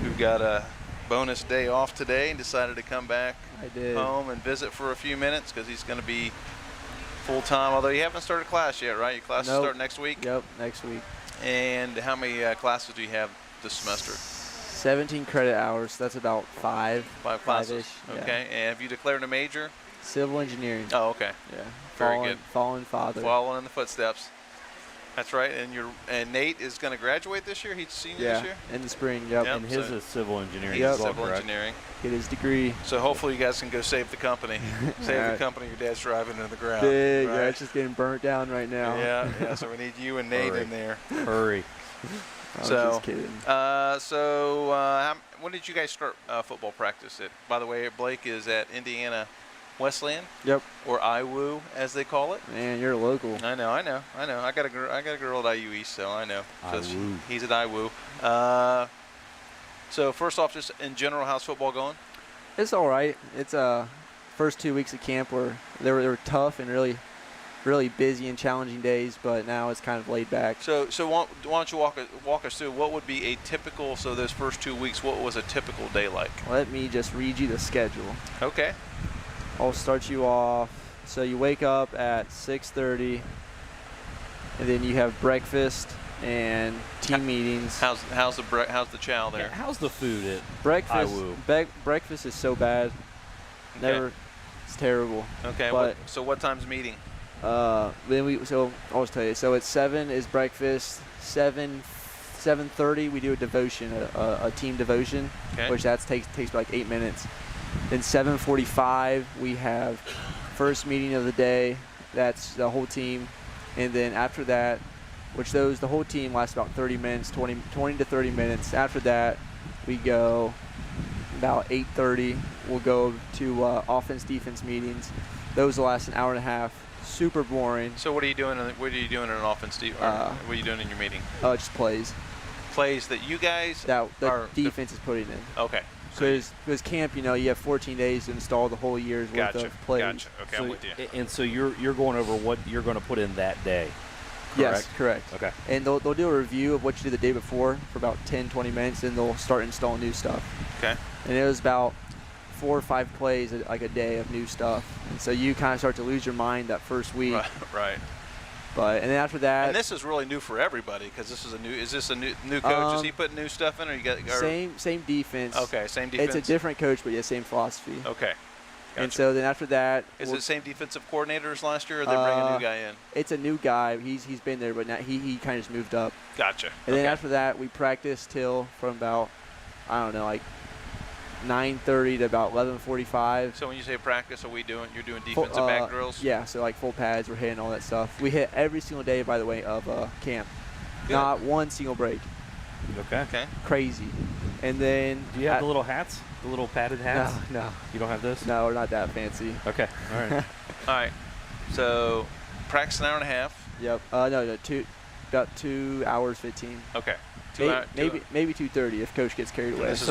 who got a bonus day off today and decided to come back home and visit for a few minutes because he's going to be full time. Although you haven't started class yet, right? Your classes start next week. Yep, next week. And how many classes do you have this semester? 17 credit hours. That's about 5. 5 classes. Yeah. Okay. And have you declared a major? Civil engineering. Oh, okay. Yeah. Very good. Fallen father. Following in the footsteps. That's right. And Nate is going to graduate this year. He's senior this year. In the spring. Yep. And his is civil engineering. He's as well, civil correct? engineering. Get his degree. So hopefully you guys can go save the company. Save All the right. company your dad's driving into the ground. Big. Right? Yeah, it's just getting burnt down right now. Yeah. So we need you and Nate in there. Hurry. I'm just kidding. When did you guys start football practice? By the way, Blake is at Indiana Wesleyan. Yep. Or IWU, as they call it. Man, you're local. I know. I got a girl at IU East, so I know. So IWU. He's at IWU. So first off, just in general, how's football going? It's all right. It's first 2 weeks of camp were they were tough and really busy and challenging days, but now it's kind of laid back. So why don't you walk us through what would be a typical? So those first 2 weeks, what was a typical day like? Let me just read you the schedule. Okay. I'll start you off. So you wake up at 6:30, and then you have breakfast and team meetings. How's the chow there? Yeah, how's the food at Breakfast. IWU? Breakfast is so bad. Okay. It's terrible. Okay. But So what time's meeting? I'll just tell you. So at 7 is breakfast. 7:30 we do a devotion, a team devotion, Okay. which takes like 8 minutes. Then 7:45 we have first meeting of the day. That's the whole team, and then after that, the whole team lasts about 30 minutes, 20 to 30 minutes. After that, we go about 8:30. We'll go to offense defense meetings. Those will last an hour and a half. Super boring. So what are you doing? What are you doing in an offense? What are you doing in your meeting? Just plays Plays that you guys that the are defense is putting in. Okay. Because camp, you have 14 days to install the whole year's worth of plays. Gotcha. Okay, I'm with you. And so you're going over what you're going to put in that day. Yes, correct. Okay. And they'll do a review of what you did the day before for about 10, 20 minutes, and they'll start installing new stuff. Okay. And it was about 4 or 5 plays like a day of new stuff. And so you kind of start to lose your mind that first week. Right. And then after that, And this is really new for everybody because this is Is this a new coach? Is he putting new stuff in, or you got? same defense. Okay, same defense. It's a different coach, but yeah, same philosophy. Okay. Gotcha. And so then after that, Is it the same defensive coordinators last year, or they bring a new guy in? it's a new guy. He's been there, but now he kind of just moved up. Gotcha. And then after that, we practice till from about, I don't know, like 9:30 to about 11:45. So when you say practice, you're doing defensive back drills? Yeah, so like full pads, we're hitting all that stuff. We hit every single day, by the way, of camp. Good. Not one single break. Okay. Crazy. And then Do you have the little hats? The little padded hats? No, You don't have this? we're not that fancy. Okay. All right. All right. So practice an hour and a half. Yep. No, about 2 hours 15. Okay. Maybe 2:30 if coach gets carried away. This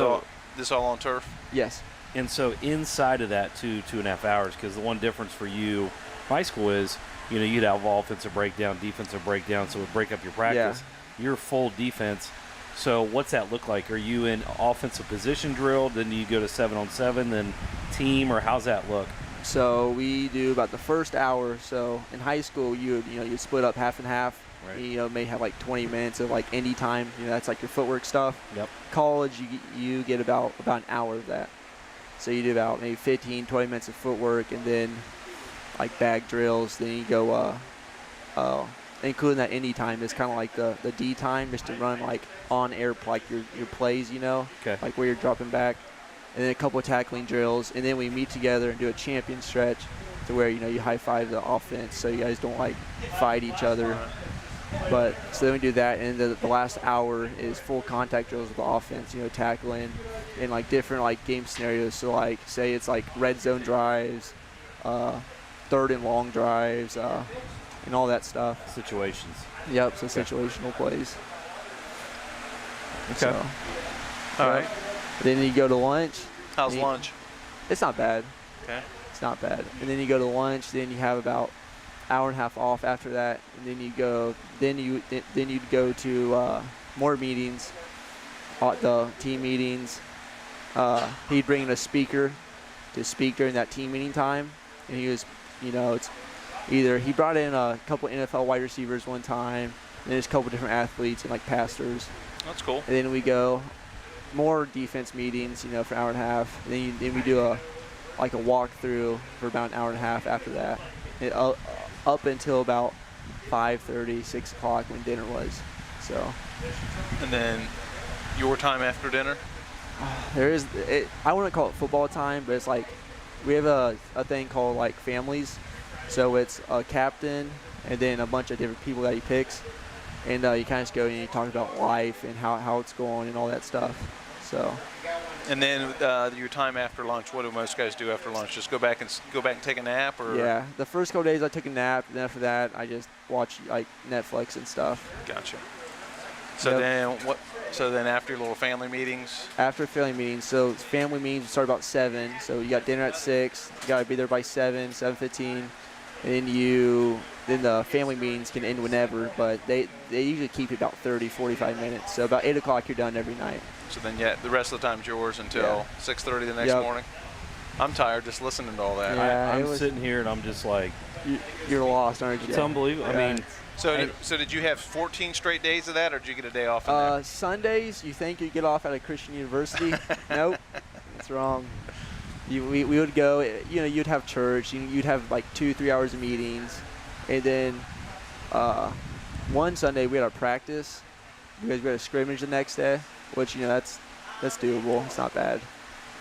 is all on turf. Yes. And so inside of that 2.5 hours, because the one difference for you, high school is, you'd have offensive breakdown, defensive breakdown, so it would break up your practice. You're full defense. So what's that look like? Are you in offensive position drill? Then you go to 7-on-7, then team, or how's that look? So we do about the first hour. So in high school, you split up half and half. Right. You may have like 20 minutes of like indie time. That's like your footwork stuff. Yep. College, you get about an hour of that. So you do about maybe 15, 20 minutes of footwork, and then like bag drills. Then you go, including that indie time is kind of like the D time, just to run like on air, like your plays, Okay. like where you're dropping back, and then a couple of tackling drills, and then we meet together and do a champion stretch, to where you high five the offense, so you guys don't like fight each other. But so then we do that, and the last hour is full contact drills with the offense, tackling and like different like game scenarios. So like say it's like red zone drives, third and long drives, and all that stuff. Situations. Yep, so situational plays. Okay. So, All right. Then you go to lunch. How's lunch? It's not bad. Okay. It's not bad. And then you go to lunch. Then you have about hour and a half off after that. And then you go. Then you'd go to more meetings, the team meetings. He'd bring in a speaker to speak during that team meeting time, and he was, it's either he brought in a couple NFL wide receivers one time, and there's a couple different athletes and like pastors. That's cool. And then we go more defense meetings, for an hour and a half. And then we do a walkthrough for about an hour and a half after that, up until about 5:30, 6 o'clock when dinner was. So. And then your time after dinner? I wouldn't call it football time, but it's like we have a thing called like families. So it's a captain and then a bunch of different people that he picks. And you kind of just go and you talk about life and how it's going and all that stuff. So. And then your time after lunch, what do most guys do after lunch? Just go back and take a nap, or? Yeah, the first couple days I took a nap, and then after that I just watch like Netflix and stuff. Gotcha. So then what? So then after your little family meetings? After family meetings, so family meetings start about 7. So you got dinner at 6. You got to be there by 7, 7:15, and then the family meetings can end whenever, but they usually keep it about 30, 45 minutes. So about 8 o'clock you're done every night. So then, the rest of the time's yours until 6:30 the next morning. I'm tired just listening to all that. Yeah, I'm sitting here and I'm just like, you're lost, aren't you? it's unbelievable. Yeah. I mean, so did you have 14 straight days of that, or did you get a day off in there? Sundays, you think you'd get off at a Christian university? Nope, that's wrong. We would go, you'd have church, you'd have like 2-3 hours of meetings, and then one Sunday we had a practice because we had a scrimmage the next day, which that's doable. It's not bad.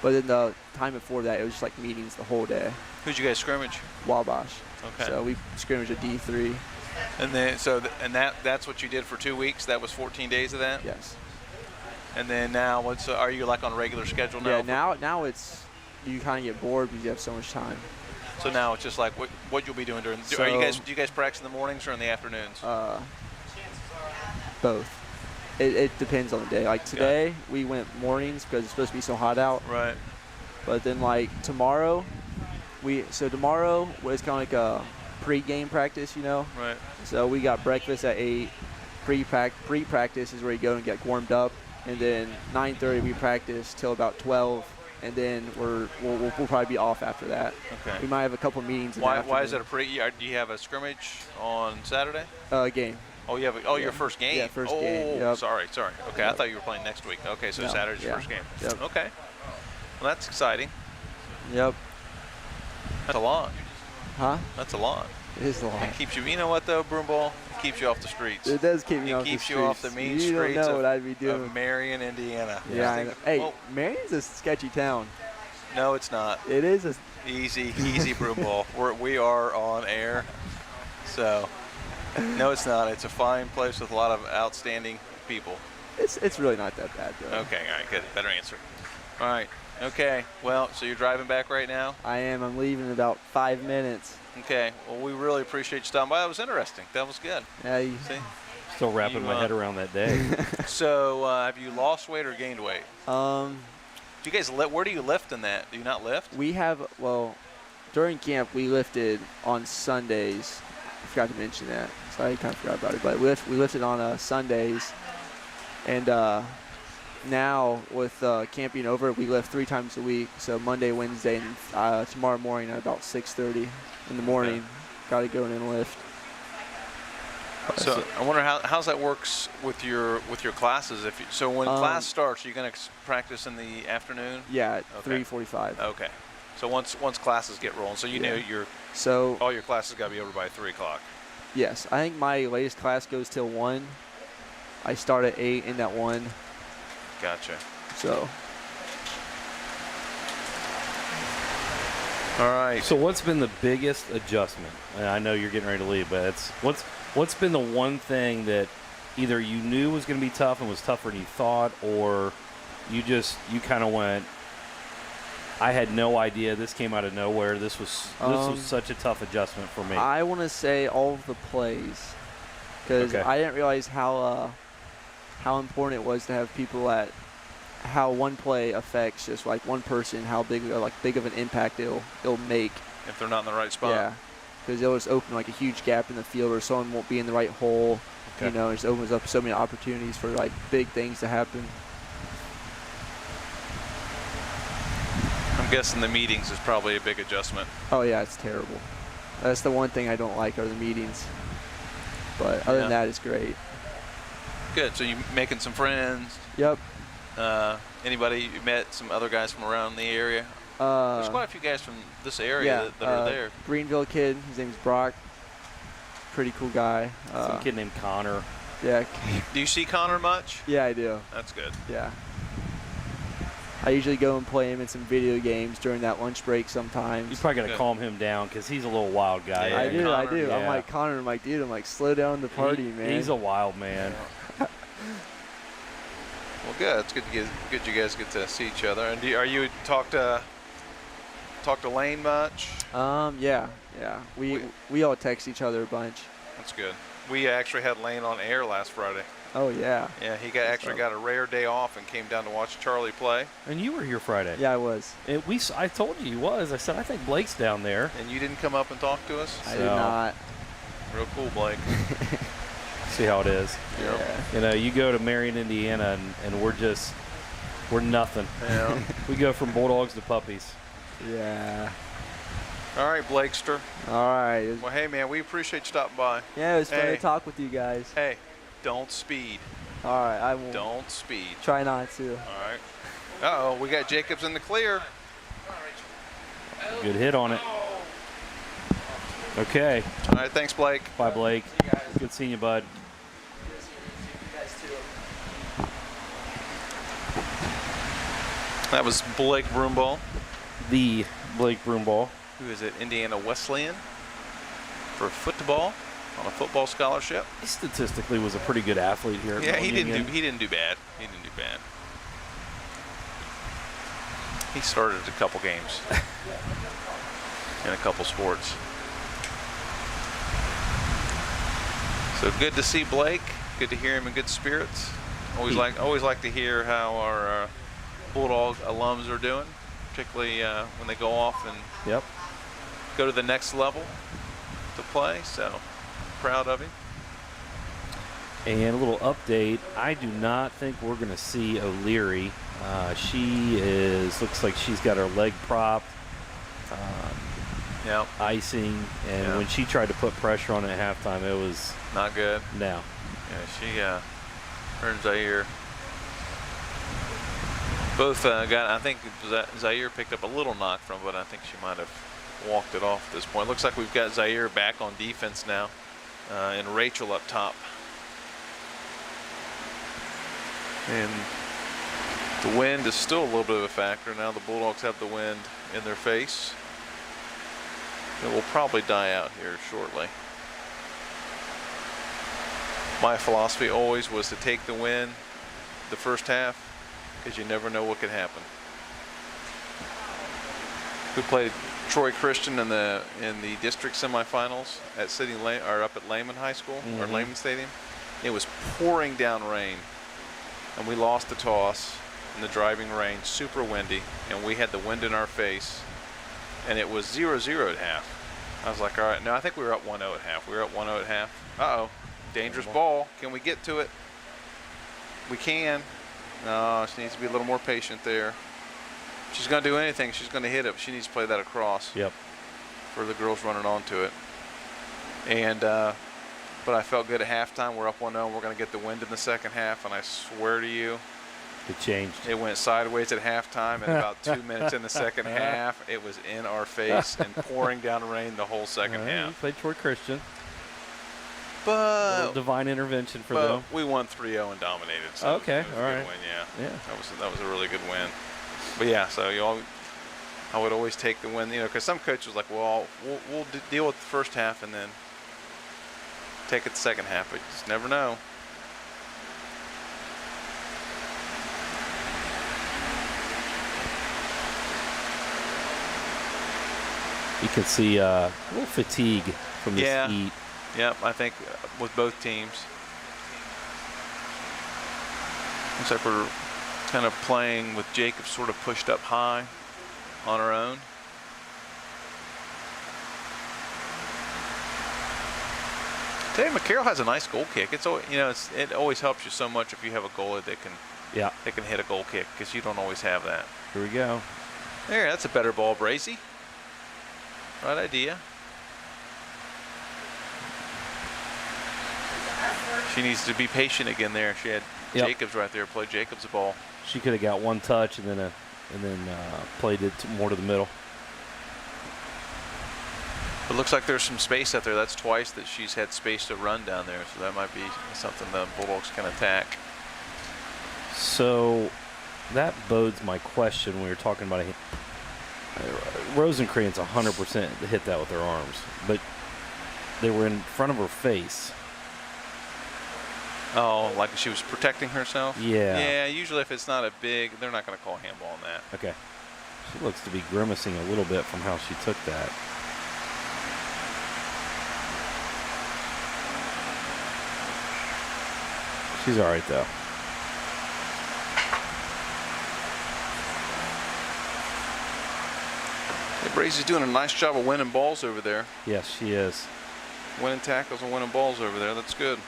But then the time before that, it was just like meetings the whole day. Who'd you guys scrimmage? Wabash. Okay. So we scrimmaged at D3. And then that's what you did for 2 weeks. That was 14 days of that. Yes. And then now, are you like on a regular schedule now? Yeah. Now it's you kind of get bored because you have so much time. So now it's just like what you'll be doing during. So, do you guys practice in the mornings or in the afternoons? Both. It depends on the day. Like today, we went mornings because it's supposed to be so hot out. Right. But then like tomorrow tomorrow was kind of like a pre-game practice, Right. So we got breakfast at 8. Pre-practice is where you go and get warmed up, and then 9:30 we practice till about 12, and then we'll probably be off after that. Okay. We might have a couple meetings. Why is it a do you have a scrimmage on Saturday? Game? Oh, you have your first game. Yeah, first game. Yep. Sorry. Okay, Yep. I thought you were playing next week. Okay, so No, Saturday's your yeah. first game. Yep. Okay. Well, that's exciting. Yep. That's a lot. Huh? That's a lot. It is a lot. It keeps you. You know what though, Broomball? It keeps you off the streets. It does keep me off the streets. It keeps you off the mean you streets don't know what I'd be doing. of Marion, Indiana. Yeah. I know. Hey, well, Marion's a sketchy town. no, it's not. It is a. Easy, Broomball. We are on air. So, no, it's not. It's a fine place with a lot of outstanding people. It's really not that bad though. Okay, all right, good. Better answer. All right. Okay. Well, so you're driving back right now? I am. I'm leaving in about 5 minutes. Okay. Well, we really appreciate you stopping by. That was interesting. That was good. Yeah. See? still wrapping my head around that day. So, have you lost weight or gained weight? Um, Do you guys lift? Where do you lift in that? Do you not lift? we have, during camp, we lifted on Sundays. I forgot to mention that. So I kind of forgot about it. But we lifted on Sundays. And now with camp being over, we lift 3 times a week. So Monday, Wednesday, and tomorrow morning at about 6:30 in the morning. Got to go in and lift. So I wonder how's that works with your classes. So when class starts, are you going to practice in the afternoon? Yeah, at Okay. 3:45. Okay. So once classes get rolling, so you know all your classes got to be over by 3 o'clock. Yes, I think my latest class goes till 1. I start at 8 in that 1. Gotcha. So. All right. So what's been the biggest adjustment? And I know you're getting ready to leave, but What's been the one thing that either you knew was going to be tough and was tougher than you thought, or you kind of went, I had no idea, this came out of nowhere, this was such a tough adjustment for me? I want to say all of the plays, because Okay. I didn't realize how important it was to have people at how one play affects just like one person, how big of an impact it'll make. If they're not in the right spot. Yeah, because it'll just open like a huge gap in the field, or someone won't be in the right hole. Okay. You know, it just opens up so many opportunities for like big things to happen. I'm guessing the meetings is probably a big adjustment. Oh yeah, it's terrible. That's the one thing I don't like, are the meetings. But other than that, it's great. Good. So you making some friends? Yep. Anybody you met some other guys from around the area? There's quite a few guys from this area that are there. Greenville kid, his name's Brock. Pretty cool guy. Some kid named Connor. Yeah. Do you see Connor much? Yeah, I do. That's good. Yeah. I usually go and play him in some video games during that lunch break sometimes. You probably got to calm him down because he's a little wild guy. Yeah, I do. Connor, Yeah. I'm yeah. like, Connor, I'm like, dude, slow down the party, man. He's a wild man. Well, good. It's good you guys get to see each other. And are you talk to Lane much? Yeah. We all text each other a bunch. That's good. We actually had Lane on air last Friday. Oh yeah. Yeah, he got a rare day off and came down to watch Charlie play. And you were here Friday. Yeah, I was. I told you he was. I said, I think Blake's down there. And you didn't come up and talk to us? I did not. Real cool, Blake. See how it is. Yeah. You know, you go to Marion, Indiana, and we're nothing. Yeah. We go from bulldogs to puppies. Yeah. All right, Blakester. All right. Well, hey, man, we appreciate you stopping by. Yeah, it was fun Hey. to talk with you guys. Hey, don't speed. All right, I will. Don't speed. Try not to. All right. Uh-oh, we got Jacobs in the clear. Good hit on it. Okay. All right, thanks, Blake. Bye, Blake. See you guys. Good seeing you, bud. That was Blake Broomball, The Blake Broomball. who is at Indiana Wesleyan for football on a football scholarship. He statistically was a pretty good athlete here. At Yeah, Mount he didn't Union. do bad. He didn't do bad. He started a couple games in a couple sports. So good to see Blake. Good to hear him in good spirits. Always like to hear how our Bulldog alums are doing, particularly when they go off and Yep. go to the next level to play. So proud of him. And a little update. I do not think we're going to see O'Leary. Looks like she's got her leg propped, Yeah, icing, and Yeah. when she tried to put pressure on it at halftime, it was not good. no. Yeah, her and Zaire both got, I think Zaire picked up a little knock from it, but I think she might have walked it off at this point. Looks like we've got Zaire back on defense now, and Rachel up top. And the wind is still a little bit of a factor. Now the Bulldogs have the wind in their face. It will probably die out here shortly. My philosophy always was to take the win the first half, because you never know what could happen. We played Troy Christian in the district semifinals at up at Lehman High School, or Lehman Stadium. It was pouring down rain, and we lost the toss in the driving rain, super windy, and we had the wind in our face, and it was 0-0 at half. I was like, all right, no, I think we were up 1-0 at half. We were up 1-0 at half. Uh-oh, dangerous ball. Can we get to it? We can. No, she needs to be a little more patient there. She's going to do anything. She's going to hit it. She needs to play that across. Yep. For the girls running onto it. And but I felt good at halftime. We're up 1-0. We're going to get the wind in the second half, and I swear to you, It changed. it went sideways at halftime, and about 2 minutes in the second half, it was in our face and pouring down rain the whole second We half. played Troy Christian. A But little divine intervention for them. we won 3-0 and dominated. So Okay, it was all a good right. win, yeah. Yeah. That was a really good win. But yeah, so I would always take the win, because some coaches like, well, we'll deal with the first half and then take it the second half, but you just never know. You can see a little fatigue from this heat. Yep, I think with both teams. Looks like we're kind of playing with Jacob sort of pushed up high on her own. Today, McCarroll has a nice goal kick. It's always, it always helps you so much if you have a goalie that can hit a goal kick, because you don't always have that. Here we go. There, that's a better ball, Brazy. Right idea. She needs to be patient again there. She had Jacobs right there. Play Jacobs the ball. She could have got one touch and then played it more to the middle. It looks like there's some space out there. That's twice that she's had space to run down there. So that might be something the Bulldogs can attack. So that bodes my question. We were talking about Rosenkrantz 100% hit that with her arms, but they were in front of her face. Oh, like she was protecting herself? Yeah. Yeah, usually if it's not a big, they're not going to call handball on that. Okay. She looks to be grimacing a little bit from how she took that. She's all right, though. Hey, Brazy's doing a nice job of winning balls over there. Yes, she is. Winning tackles and winning balls over there. That's good.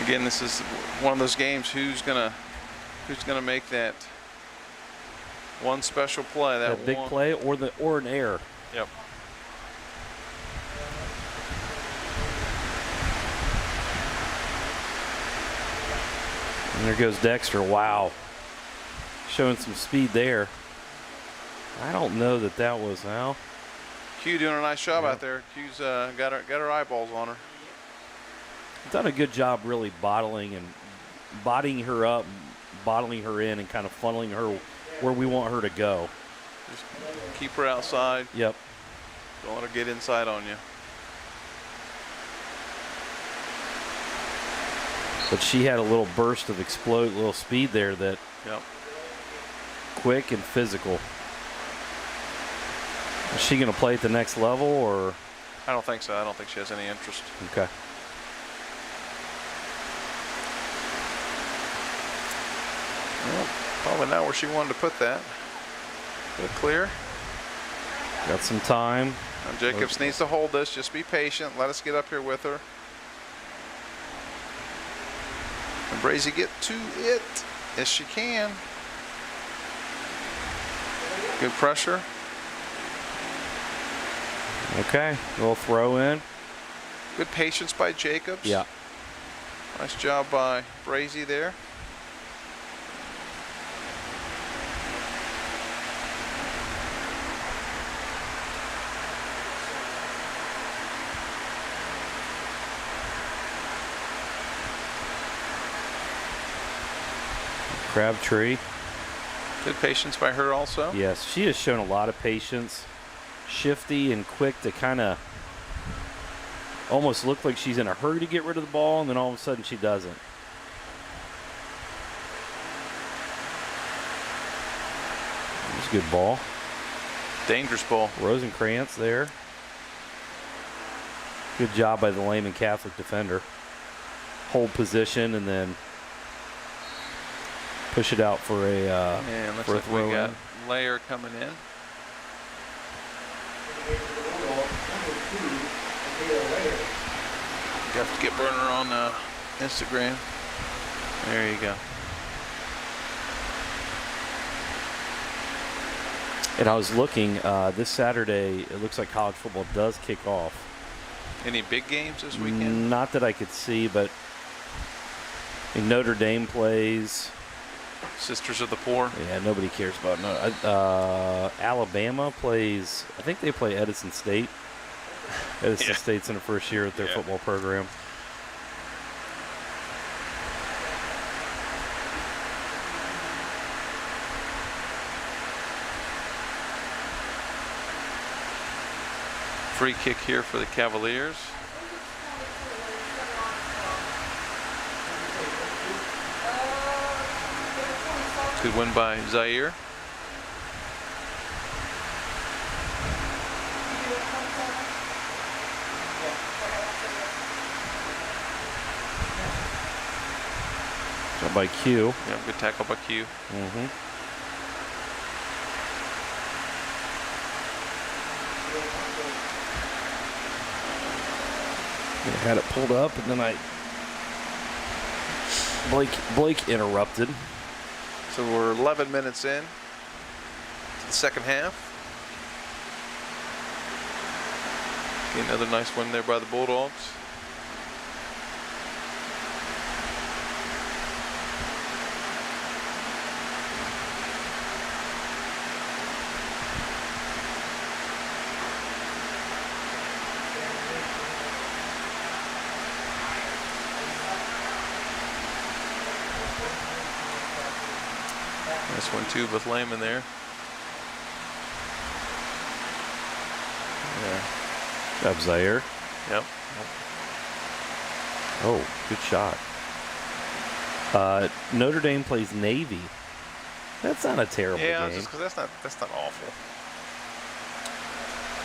Again, this is one of those games. Who's gonna make that one special play? That big play or an error. Yep. And there goes Dexter. Wow. Showing some speed there. I don't know that was now. Q doing a nice job out there. Q's got her eyeballs on her. Done a good job really bodying her up, bottling her in, and kind of funneling her where we want her to go. Just keep her outside. Yep. Don't let her get inside on you. But she had a little burst of little speed there that quick and physical. Is she going to play at the next level, or? I don't think so. I don't think she has any interest. Okay. Well, probably not where she wanted to put that. Good clear. Got some time. And Jacobs needs to hold this. Just be patient. Let us get up here with her. And Brazy get to it. Yes, she can. Good pressure. Okay, little throw in. Good patience by Jacobs. Yeah. Nice job by Brazy there. Crabtree. Good patience by her also. Yes, she has shown a lot of patience. Shifty and quick to kind of almost look like she's in a hurry to get rid of the ball, and then all of a sudden she doesn't. It's a good ball. Dangerous ball. Rosenkrantz there. Good job by the Lehman Catholic defender. Hold position and then push it out for a and looks like we got Layer coming in. You have to get Burner on Instagram. There you go. And I was looking this Saturday. It looks like college football does kick off. Any big games this weekend? Not that I could see, but Notre Dame plays. Sisters of the Poor. Yeah, nobody cares about Alabama plays. I think they play Edison State. Edison State's in the first year of their football program. Free kick here for the Cavaliers. Good win by Zaire. Shot by Q. Yeah, good tackle by Q. Mm-hmm. I had it pulled up, and then Blake interrupted. So we're 11 minutes in to the second half. Another nice win there by the Bulldogs. Nice one too with Lehman there. Yeah. Up Zaire. Yep. Oh, good shot. Notre Dame plays Navy. That's not a terrible Yeah, game. just because that's not awful.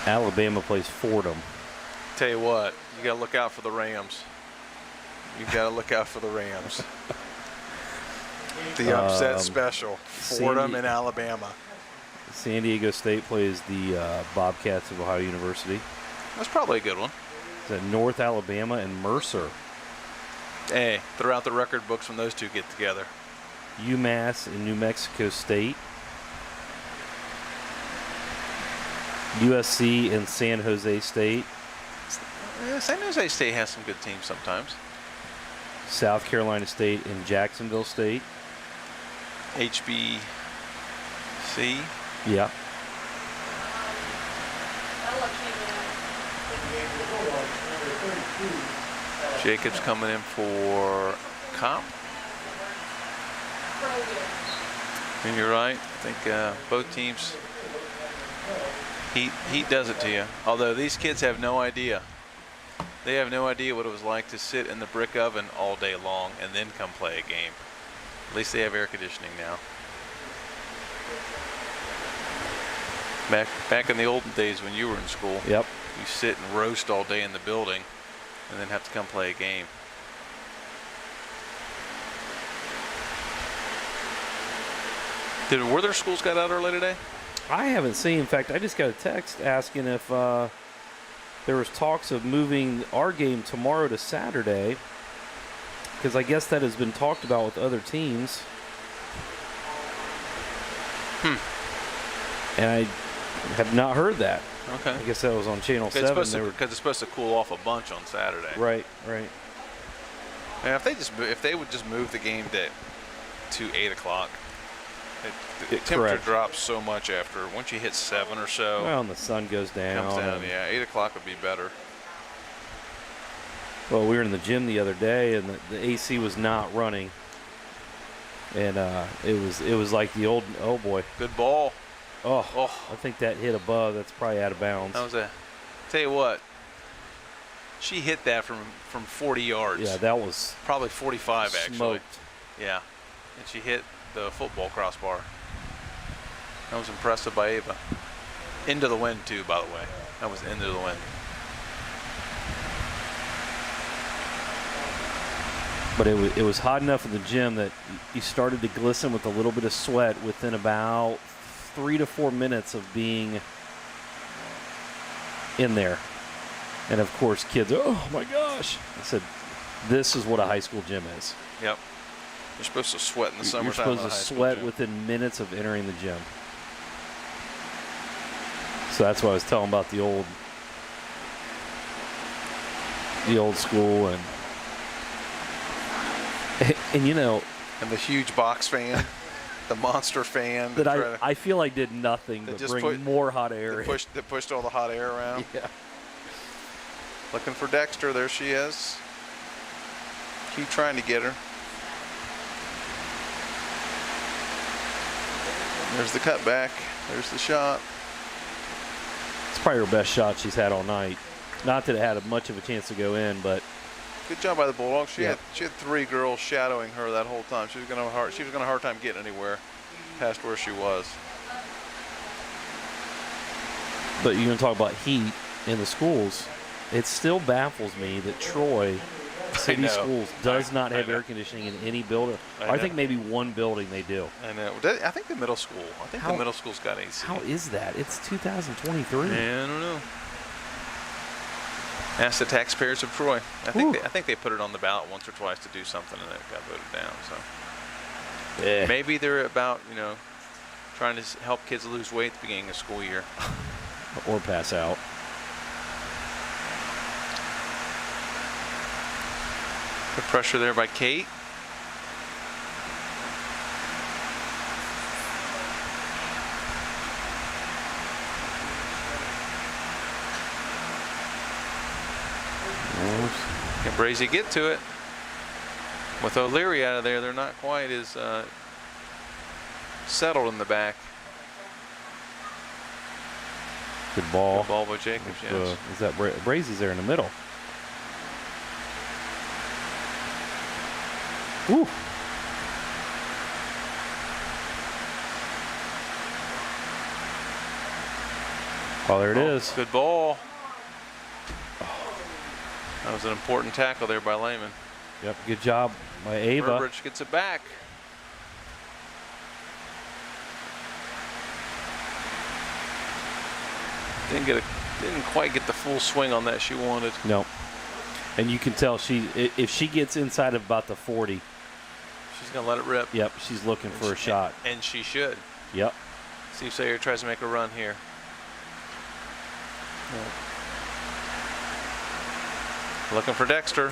Alabama plays Fordham. Tell you what, you got to look out for the Rams. You got to look out for the Rams. The upset special. Fordham and Alabama. San Diego State plays the Bobcats of Ohio University. That's probably a good one. Is that North Alabama and Mercer? Hey, throw out the record books when those two get together. UMass and New Mexico State. USC and San Jose State. San Jose State has some good teams sometimes. South Carolina State and Jacksonville State. HBC. Yeah. Jacobs coming in for Cop. And you're right. I think both teams. Heat does it to you. Although these kids have no idea. They have no idea what it was like to sit in the brick oven all day long and then come play a game. At least they have air conditioning now. Back in the olden days when you were in school, Yep. you sit and roast all day in the building and then have to come play a game. Were there schools got out early today? I haven't seen. In fact, I just got a text asking if there was talks of moving our game tomorrow to Saturday, because I guess that has been talked about with other teams. And I have not heard that. Okay. I guess that was on Channel 7. Because it's supposed to cool off a bunch on Saturday. Right, right. And if they would just move the game to 8 o'clock, the temperature drops so much after. Once you hit 7 or so, Well, and the sun goes down. comes down. Yeah, 8 o'clock would be better. Well, we were in the gym the other day, and the AC was not running, and it was like the old. Oh boy. Good ball. Oh, I think that hit above. That's probably out of bounds. That was tell you what. She hit that from 40 yards. Yeah, that was probably 45 actually. smoked. Yeah, and she hit the football crossbar. That was impressive by Ava. Into the wind too, by the way. That was into the wind. But it was hot enough in the gym that you started to glisten with a little bit of sweat within about 3 to 4 minutes of being in there. And of course, kids, oh my gosh. I said, this is what a high school gym is. Yep. You're supposed to sweat in the summertime. You're supposed to sweat within minutes of entering the gym. So that's what I was telling about the old school and you know, and the huge box fan, the monster fan that I feel like did nothing but bring more hot air. That pushed all the hot air around. Yeah. Looking for Dexter. There she is. Keep trying to get her. There's the cutback. There's the shot. It's probably her best shot she's had all night. Not that it had much of a chance to go in, but Good job by the Bulldogs. She Yep. had 3 girls shadowing her that whole time. She was gonna have a hard time getting anywhere past where she was. But you're going to talk about heat in the schools. It still baffles me that Troy City know. Schools does I not have know. air conditioning in any building. I I think know. maybe one building they do. I know. I think the middle school. How- the middle school's got AC. How is that? It's 2023. Yeah, I don't know. Ask the taxpayers of Troy. I think they put it on the ballot once or twice to do something, and it got voted down. So Eh. maybe they're about trying to help kids lose weight at the beginning of the school year. Or pass out. Good pressure there by Kate. Can Brazy get to it? With O'Leary out of there, they're not quite as settled in the back. Good ball. Good ball by Jacobs, yes. Is that Brazy's there in the middle? Woo. Oh, there it is. Good ball. That was an important tackle there by Lehman. Yep, good job by Ava. Burbridge gets it back. Didn't quite get the full swing on that she wanted. No. And you can tell if she gets inside of about the 40, She's gonna let it rip. yep, she's looking for a shot. And she should. Yep. Steve Sayer tries to make a run here. Looking for Dexter.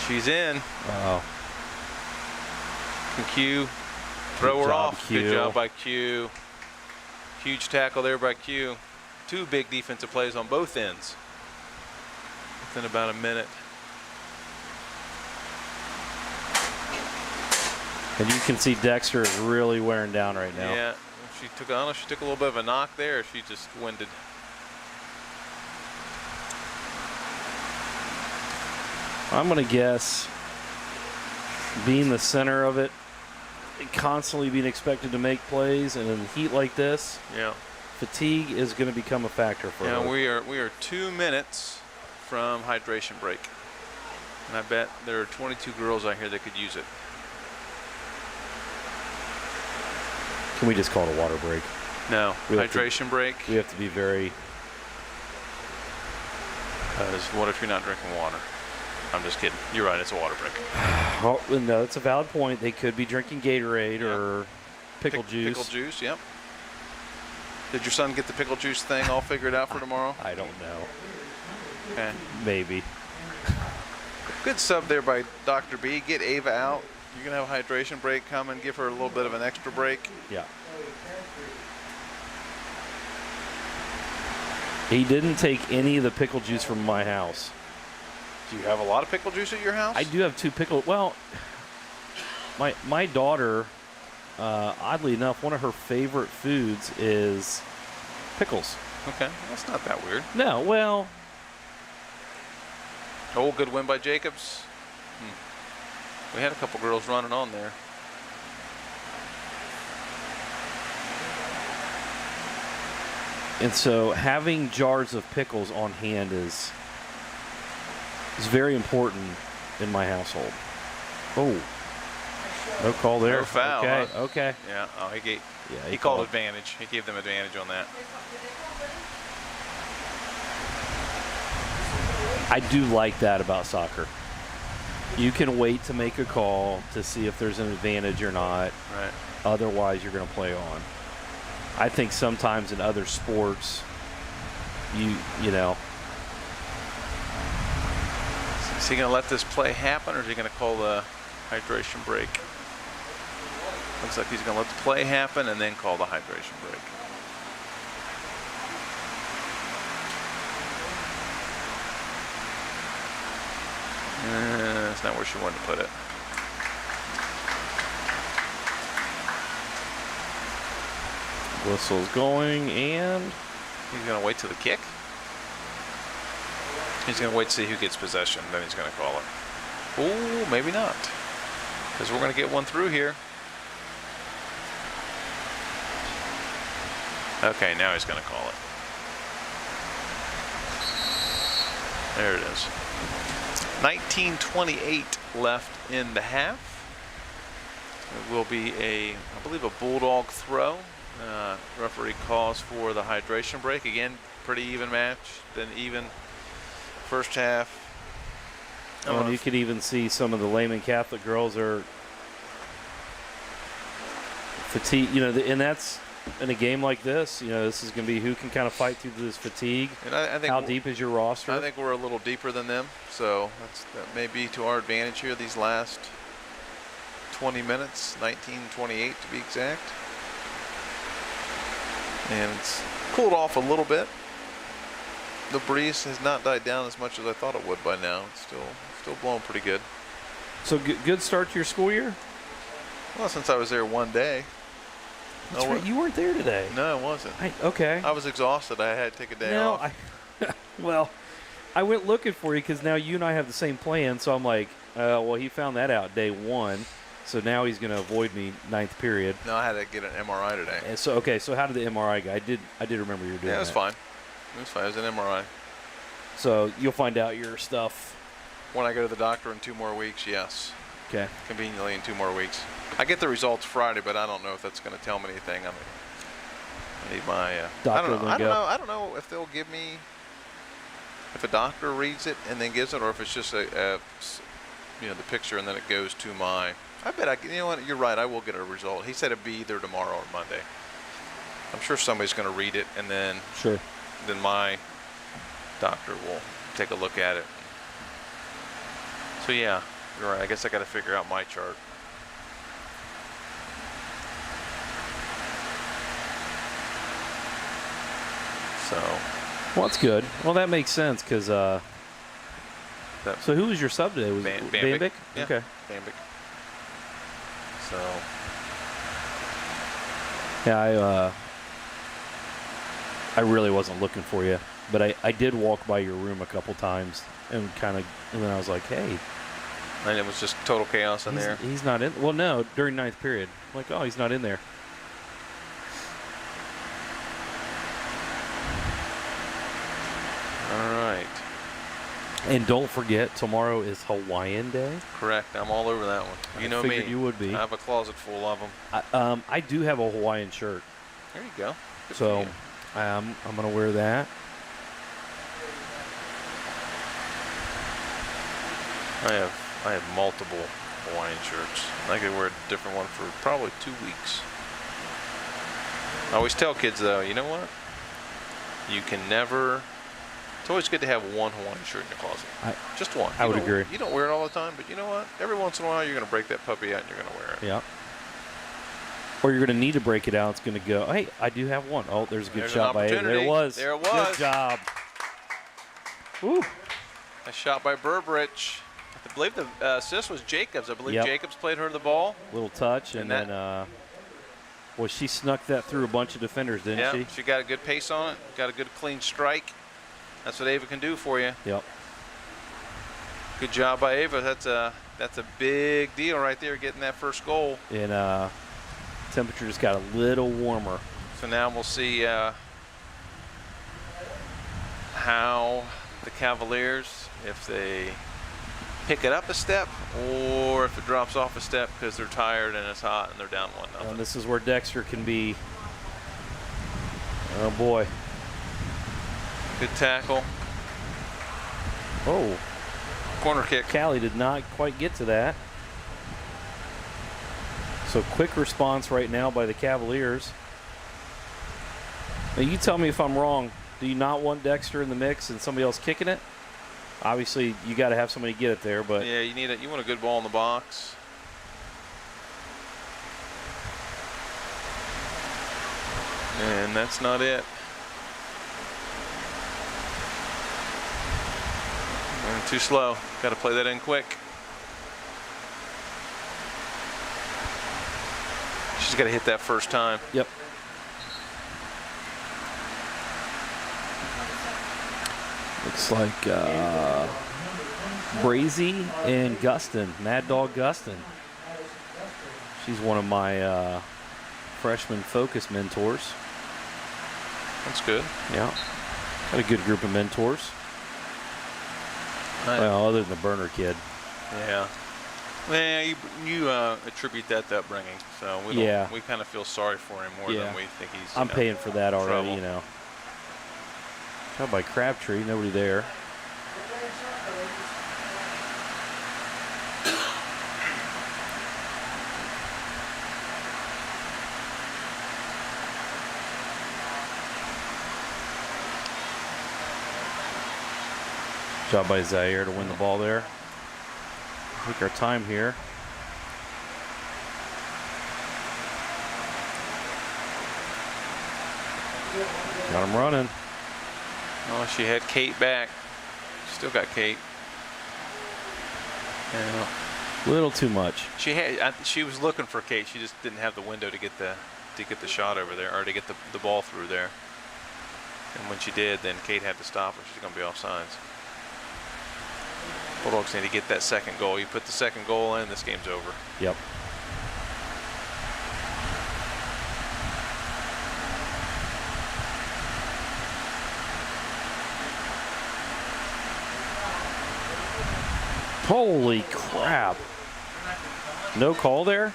She's in. Wow. Can Q throw Good her job, off? Q. Good job by Q. Huge tackle there by Q. 2 big defensive plays on both ends within about a minute. And you can see Dexter is really wearing down right now. Yeah, she took a little bit of a knock there. She just winded. I'm going to guess, being the center of it, constantly being expected to make plays, and in heat like this, Yeah. fatigue is going to become a factor for Yeah, her. we are 2 minutes from hydration break, and I bet there are 22 girls out here that could use it. Can we just call it a water break? No, We have to- hydration break. We have to be very... Because what if you're not drinking water? I'm just kidding. You're right. It's a water break. Oh, no, it's a valid point. They could be drinking Gatorade or pickle juice. Pickle juice. Yep. Did your son get the pickle juice thing all figured out for tomorrow? I don't know. Okay. Maybe. Good sub there by Dr. B. Get Ava out. You're going to have a hydration break come and give her a little bit of an extra break. Yeah. He didn't take any of the pickle juice from my house. Do you have a lot of pickle juice at your house? I do have 2 pickle. Well, my daughter, oddly enough, one of her favorite foods is pickles. Okay. That's not that weird. No, well, Oh, good win by Jacobs. We had a couple girls running on there. and so having jars of pickles on hand is very important in my household. Oh, no call there. No foul, Okay, huh? okay. Yeah. Oh, he Yeah, called advantage. He gave them advantage on that. I do like that about soccer. You can wait to make a call to see if there's an advantage or not. Right. Otherwise, you're going to play on. I think sometimes in other sports, you know, Is he going to let this play happen, or is he going to call the hydration break? Looks like he's going to let the play happen and then call the hydration break. That's not where she wanted to put it. whistle's going, and He's going to wait till the kick. He's going to wait to see who gets possession, then he's going to call it. Oh, maybe not, because we're going to get one through here. Okay, now he's going to call it. There it is. 19:28 left in the half. It will be I believe, a Bulldog throw. Referee calls for the hydration break. Again, pretty even match. Then even first half. Oh, and you could even see some of the Lehman Catholic girls are fatigued. You know, and that's in a game like this. You know, this is going to be who can kind of fight through this fatigue. And I think how deep is your roster? I think we're a little deeper than them, so that may be to our advantage here. These last 20 minutes, 19:28 to be exact. And it's cooled off a little bit. The breeze has not died down as much as I thought it would by now. It's still blowing pretty good. So good start to your school year? Well, since I was there one day. That's right. You weren't there today. No, I wasn't. Okay. I was exhausted. I had to take a day Now, off. well, I went looking for you because now you and I have the same plan. So I'm like, well, he found that out day one. So now he's going to avoid me ninth period. No, I had to get an MRI today. And so okay, so how did the MRI go? I did remember you were doing that. Yeah, it was fine. It was fine. It was an MRI. So you'll find out your stuff when I go to the doctor in 2 more weeks. Yes. Okay. Conveniently in 2 more weeks. I get the results Friday, but I don't know if that's going to tell me anything. I need my doctor. I don't know if they'll give me, if a doctor reads it and then gives it, or if it's just the picture and then it goes to my. I bet you know what, you're right. I will get a result. He said it'd be either tomorrow or Monday. I'm sure somebody's going to read it, and then then my doctor will take a look at it. So yeah, you're right. I guess I got to figure out my chart. So. Well, that's good. Well, that makes sense because. So who was your sub today? Was Bambic? Yeah, okay. Bambic. So. Yeah, I really wasn't looking for you, but I did walk by your room a couple times and then I was like, hey. And it was just total chaos in there. He's not in. Well, no, during ninth period. I'm like, oh, he's not in there. All right. And don't forget, tomorrow is Hawaiian Day. Correct. I'm all over that one. You know me. You would be. I have a closet full of them. I do have a Hawaiian shirt. There you go. Good so I'm going to wear that. I have multiple Hawaiian shirts. I could wear a different one for probably 2 weeks. I always tell kids, though, you know what? You can never. It's always good to have one Hawaiian shirt in your closet. Just one. I would agree. You don't wear it all the time, but you know what? Every once in a while, you're going to break that puppy out and you're going to wear it. Yeah. Or you're going to need to break it out. It's going to go, hey, I do have one. Oh, there's a good shot by Ava. There it was. There it was. Good job. Woo. A shot by Burbridge. I believe the assist was Jacobs. I believe Jacobs played her the ball. Little touch, and then, well, she snuck that through a bunch of defenders, didn't she? Yeah, she got a good pace on it. Got a good clean strike. That's what Ava can do for you. Yep. Good job by Ava. That's a big deal right there, getting that first goal. And temperature just got a little warmer. So now we'll see how the Cavaliers, if they pick it up a step or if it drops off a step because they're tired and it's hot and they're down 1-0. And this is where Dexter can be. Oh boy. Good tackle. Oh. Corner kick. Callie did not quite get to that. So quick response right now by the Cavaliers. Now you tell me if I'm wrong. Do you not want Dexter in the mix and somebody else kicking it? Obviously, you got to have somebody get it there, but yeah, you want a good ball in the box. And that's not it. And too slow. Got to play that in quick. She's got to hit that first time. Yep. Looks like Brazy and Gustin, Mad Dog Gustin. She's one of my freshman focus mentors. That's good. Yeah. Got a good group of mentors. Well, other than the burner kid. Yeah. Well, you attribute that to upbringing, so we don't, we kind of feel sorry for him more than we think he's. I'm paying for that already, trouble. you know. Shot by Crabtree, nobody there. Shot by Zaire to win the ball there. Take our time here. Got him running. Oh, she had Kate back. Still got Kate. Yeah. Little too much. She was looking for Kate. She just didn't have the window to get the shot over there, or to get the ball through there. And when she did, then Kate had to stop her. She's going to be offsides. Bulldogs need to get that second goal. You put the second goal in, this game's over. Yep. Holy crap. No call there?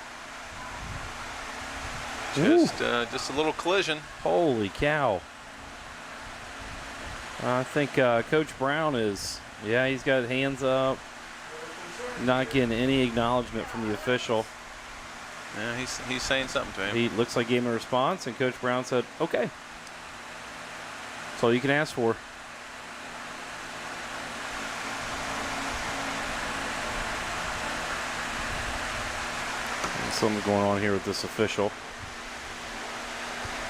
Just a little collision. Holy cow. I think Coach Brown is, he's got hands up. Not getting any acknowledgement from the official. Yeah, he's saying something to him. He looks like gave him a response, and Coach Brown said, okay. That's all you can ask for. Something's going on here with this official.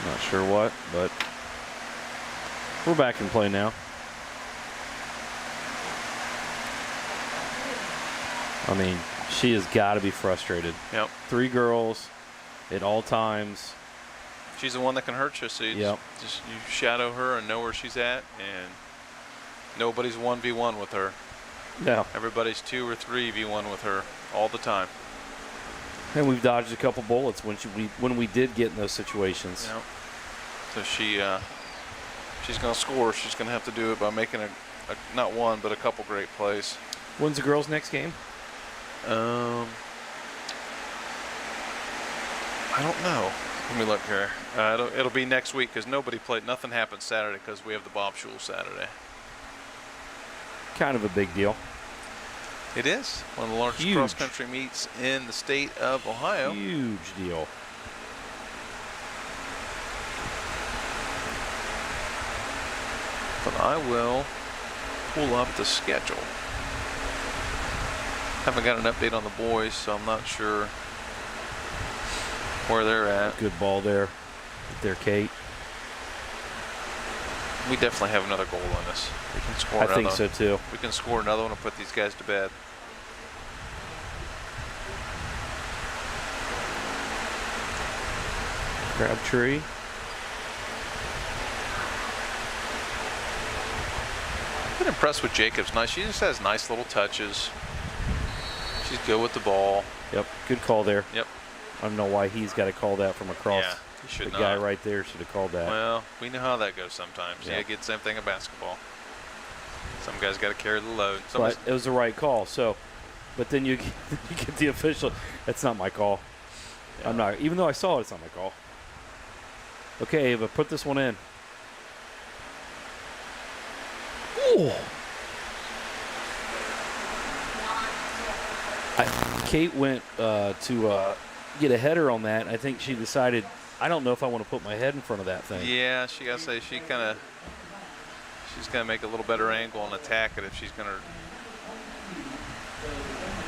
Not sure what, but we're back in play now. I mean, she has got to be frustrated. Yep. 3 girls at all times. She's the one that can hurt you, so you shadow her and know where she's at, and nobody's 1v1 with her. No. Everybody's 2 or 3v1 with her all the time. And we've dodged a couple bullets when we did get in those situations. Yep. So she's going to score. She's going to have to do it by making not one, but a couple great plays. When's the girls' next game? I don't know. Let me look here. It'll be next week because nobody played. Nothing happened Saturday because we have the Bob Schul Saturday. Kind of a big deal. It is one of the largest cross-country meets in the state of Ohio. Huge deal. But I will pull up the schedule. Haven't got an update on the boys, so I'm not sure where they're at. Good ball there. There, Kate. We definitely have another goal on this. We can score another. I think so too. We can score another one and put these guys to bed. Crabtree. I've been impressed with Jacobs. Nice. She just has nice little touches. She's good with the ball. Yep. Good call there. Yep. I don't know why he's got to call that from across. Yeah, he should the not. guy right there should have called that. Well, we know how that goes sometimes. Yep. Yeah, get the same thing in basketball. Some guys got to carry the load. But it was the right call. So, but then you get the official. That's not my call. Yeah. I'm not. Even though I saw it, it's not my call. Okay, but put this one in. Ooh. Kate went to get a header on that. I think she decided, I don't know if I want to put my head in front of that thing. Yeah, she got to say she's going to make a little better angle and attack it if she's going to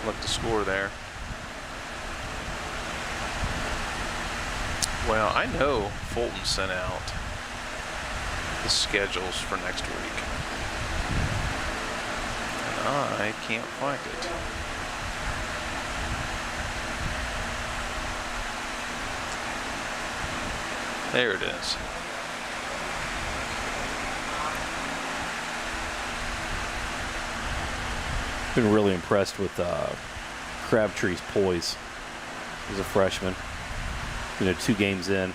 look to score there. Well, I know Fulton sent out the schedules for next week, and I can't find it. There it is. Been really impressed with Crabtree's poise as a freshman. 2 games in.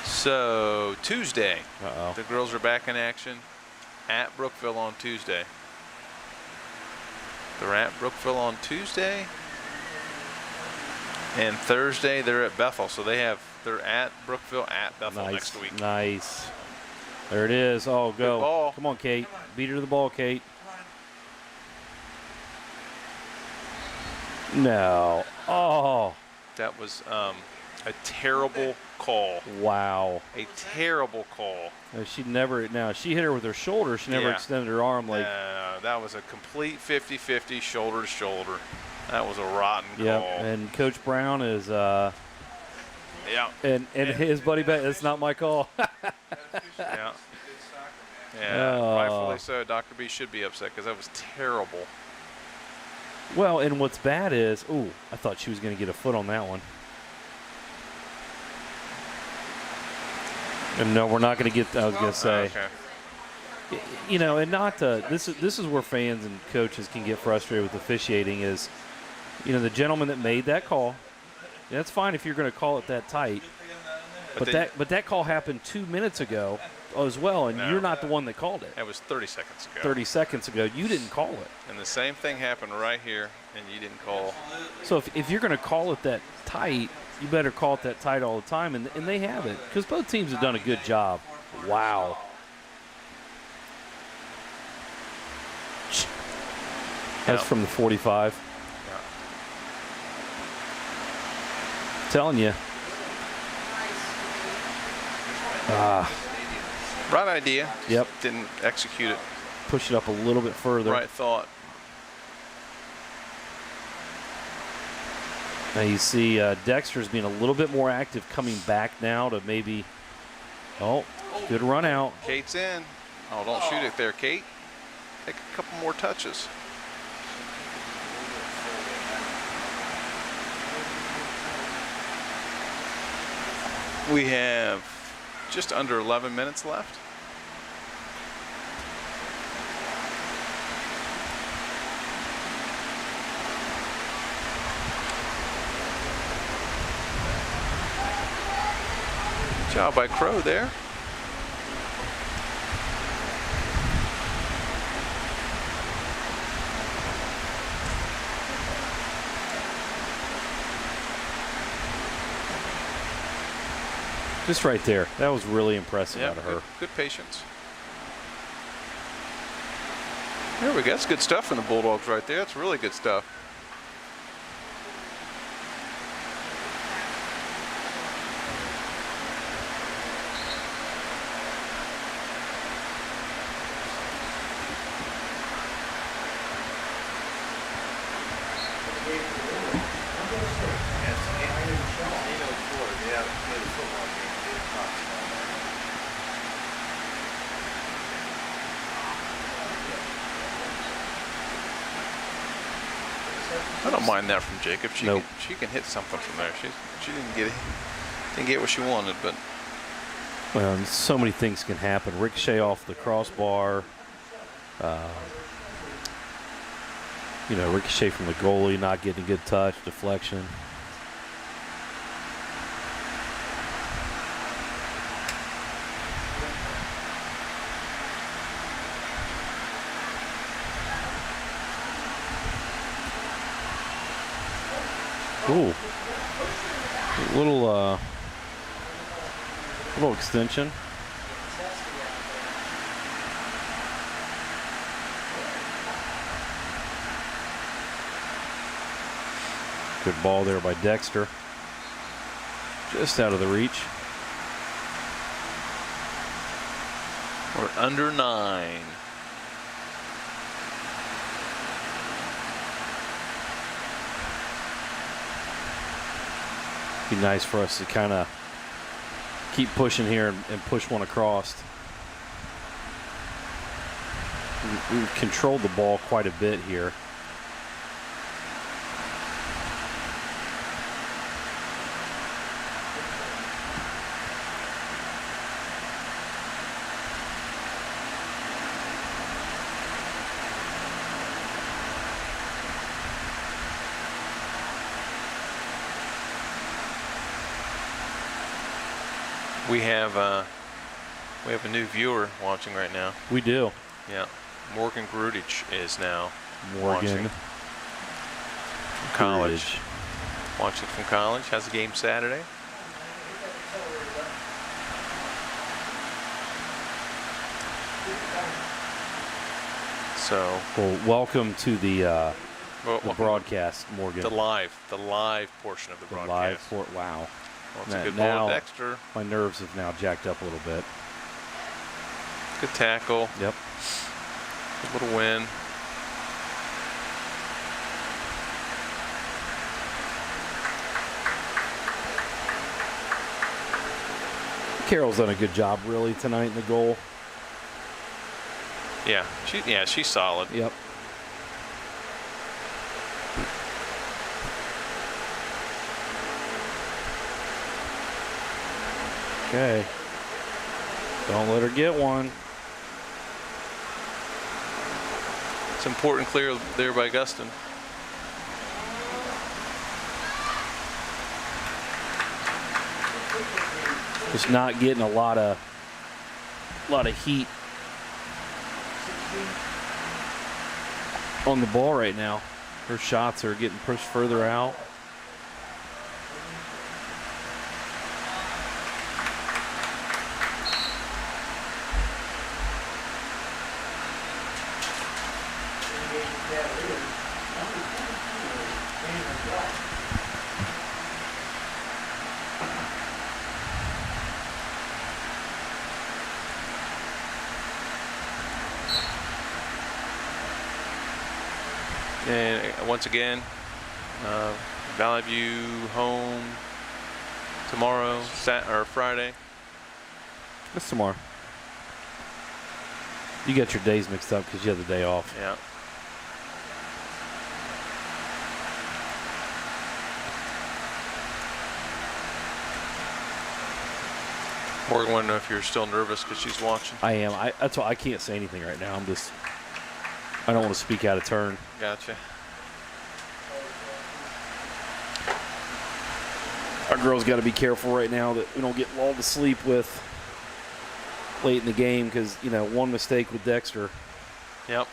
So Tuesday, Uh-oh. the girls are back in action at Brookville on Tuesday. They're at Brookville on Tuesday, and Thursday they're at Bethel. So they're at Brookville, at Bethel Nice. next week. Nice. There it is. Oh, go. Good ball. Come on, Kate. Beat her to the ball, Kate. No. Oh. That was a terrible call. Wow. A terrible call. She hit her with her shoulder. She never Yeah. extended her arm like. That was a complete 50-50 shoulder to shoulder. That was a rotten Yeah. call. And Coach Brown is. Yeah. And his buddy bet. It's not my call. Yeah. Yeah. Oh. Rightfully so. Dr. B should be upset because that was terrible. Well, and what's bad is, I thought she was going to get a foot on that one. And no, we're not going to get. I was going to say. Okay. And not this is where fans and coaches can get frustrated with officiating is, the gentleman that made that call. That's fine if you're going to call it that tight, but that call happened 2 minutes ago as well, and you're not the one that called it. That was 30 seconds ago. 30 seconds ago, you didn't call it. And the same thing happened right here, and you didn't call. So if you're going to call it that tight, you better call it that tight all the time, and they haven't, because both teams have done a good job. Wow. That's from the 45. Yeah. Telling you. Right idea. Yep. Didn't execute it. Push it up a little bit further. Right thought. Now you see Dexter's being a little bit more active coming back now to maybe. Oh, good run out. Kate's in. Oh, don't shoot it there, Kate. Take a couple more touches. We have just under 11 minutes left. Good job by Crow there. Just right there. That was really impressive out of her. Good patience. There we go. That's good stuff from the Bulldogs right there. That's really good stuff. I don't mind that from Jacob. She can hit something from there. She didn't get what she wanted, but well, so many things can happen. Ricochet off the crossbar. Ricochet from the goalie, not getting a good touch, deflection. Ooh, little extension. Good ball there by Dexter. Just out of the reach. we're under 9. Be nice for us to kind of keep pushing here and push one across. We've controlled the ball quite a bit here. We have a new viewer watching right now. We do. Yeah, Morgan Grudich is now Morgan watching from college. Grudich. Watching from college. Has a game Saturday. So, Well, welcome to the well, broadcast, Morgan. the live portion of the broadcast. Live port. Wow. Well, it's a Now- good ball now- to Dexter. My nerves have now jacked up a little bit. Good tackle. Yep. Good little win. Carol's done a good job really tonight in the goal. Yeah, she's solid. Yep. Okay. Don't let her get one. It's important clear there by Guston. Just not getting a lot of heat on the ball right now. Her shots are getting pushed further out. And once again, Valley View home tomorrow, or Friday. That's tomorrow. You got your days mixed up because you had the day off. Yeah. Morgan, want to know if you're still nervous because she's watching. I am. That's why I can't say anything right now. I don't want to speak out of turn. Gotcha. Our girls got to be careful right now that we don't get lulled to sleep with late in the game because, one mistake with Dexter. Yep.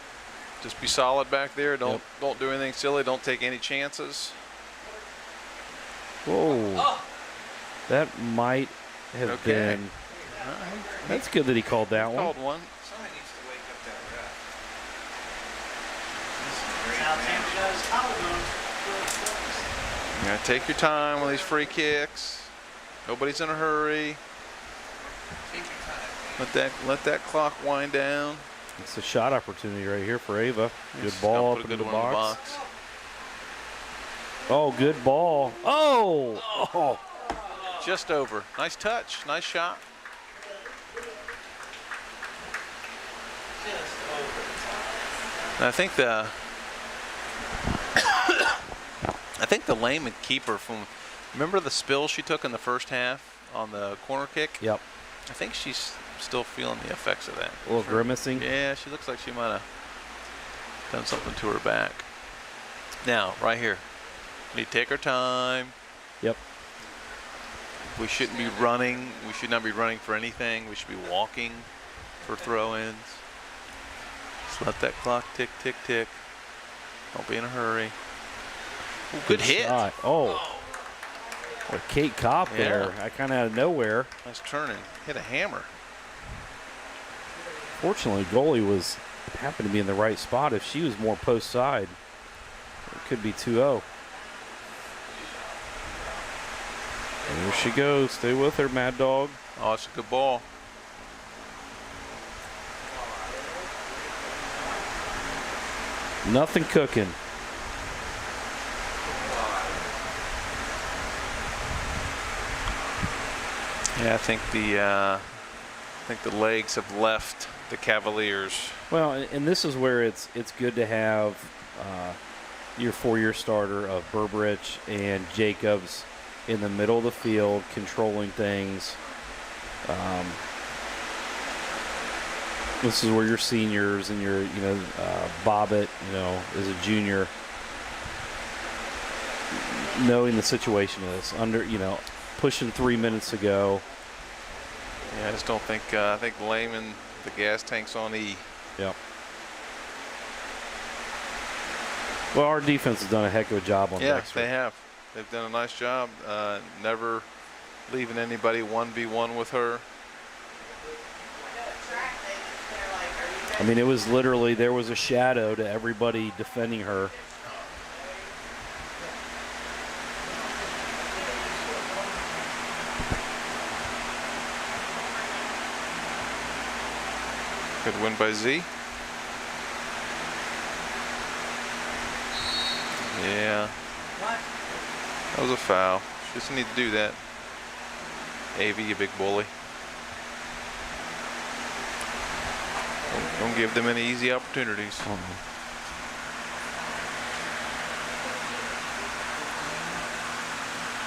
Just be solid back there. Don't do anything silly. Don't take any chances. Whoa. Oh. That might have been. That's good that he called that one. Called one. Somebody needs to wake up that ref. Yeah, take your time with these free kicks. Nobody's in a hurry. Let that clock wind down. It's a shot opportunity right here for Ava. Good Yes, ball put up a into good the one in the box. box. Oh, good ball. Oh. Just over. Nice touch. Nice shot. And I think the Lehman keeper from, remember the spill she took in the first half on the corner kick? Yep. I think she's still feeling the effects of that. A little grimacing. Yeah, she looks like she might have done something to her back. Now, right here, we need to take our time. Yep. We shouldn't be running. We should not be running for anything. We should be walking for throw-ins. Just let that clock tick, tick, tick. Don't be in a hurry. Ooh, good hit. Shot. Oh. What a Kate Kopp there. I kind of out of nowhere. Nice turning. Hit a hammer. Fortunately, goalie happened to be in the right spot. If she was more post side, it could be 2-0. And here she goes. Stay with her, Mad Dog. Oh, it's a good ball. Nothing cooking. Yeah, I think the legs have left the Cavaliers. Well, and this is where it's good to have your 4-year starter of Berberich and Jacobs in the middle of the field, controlling things. This is where your seniors and your, Bobbitt, as a junior, knowing the situation is under, pushing 3 minutes to go. Yeah, I just don't think, I think Lehman, the gas tank's on E. Yep. Well, our defense has done a heck of a job on Yeah, Dexter. they have. They've done a nice job. Never leaving anybody 1v1 with her. I mean, it was literally, there was a shadow to everybody defending her. Good win by Z. Yeah. That was a foul. She doesn't need to do that. AV, you big bully. Don't give them any easy opportunities.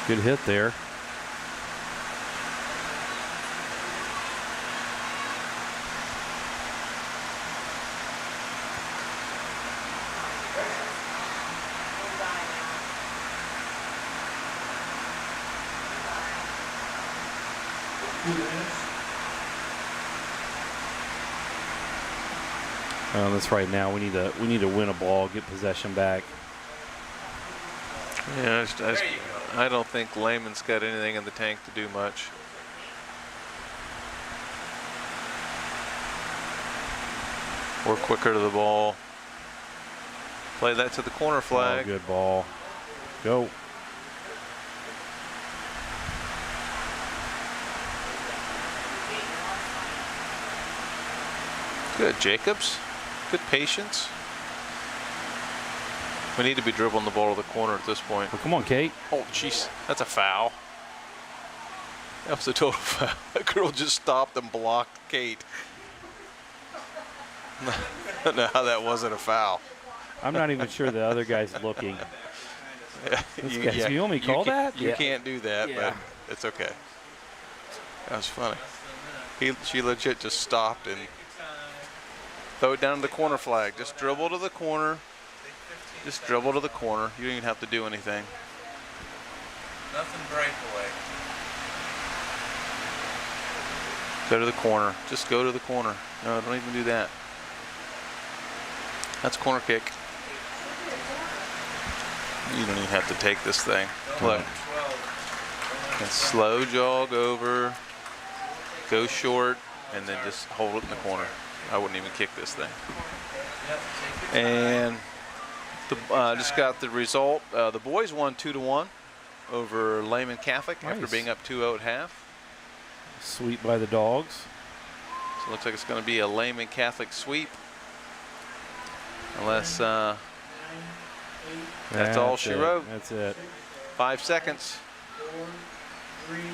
Good hit there. That's right. Now we need to win a ball, get possession back. Yeah, I don't think Lehman's got anything in the tank to do much. We're quicker to the ball. Play that to the corner flag. Oh, good ball. Go. Good, Jacobs. Good patience. We need to be dribbling the ball to the corner at this point. Well, come on, Kate. Oh, jeez. That's a foul. That was a total foul. That girl just stopped and blocked Kate. I don't know how that wasn't a foul. I'm not even sure the other guy's looking. Yeah, You want me to call that? You can't do that, Yeah. but it's okay. That was funny. She legit just stopped and throw it down to the corner flag. Just dribble to the corner. Just dribble to the corner. You don't even have to do anything. Nothing breakaway. Go to the corner. Just go to the corner. No, don't even do that. That's corner kick. You don't even have to take this thing. Look. And slow jog over. Go short. And then just hold it in the corner. I wouldn't even kick this thing. And just got the result. The boys won 2-1 over Lehman Catholic after Nice. being up 2-0 at half. Sweep by the dogs. So it looks like it's going to be a Lehman Catholic sweep. Unless that's all she wrote. That's it. 5 seconds. 4, 3, 2,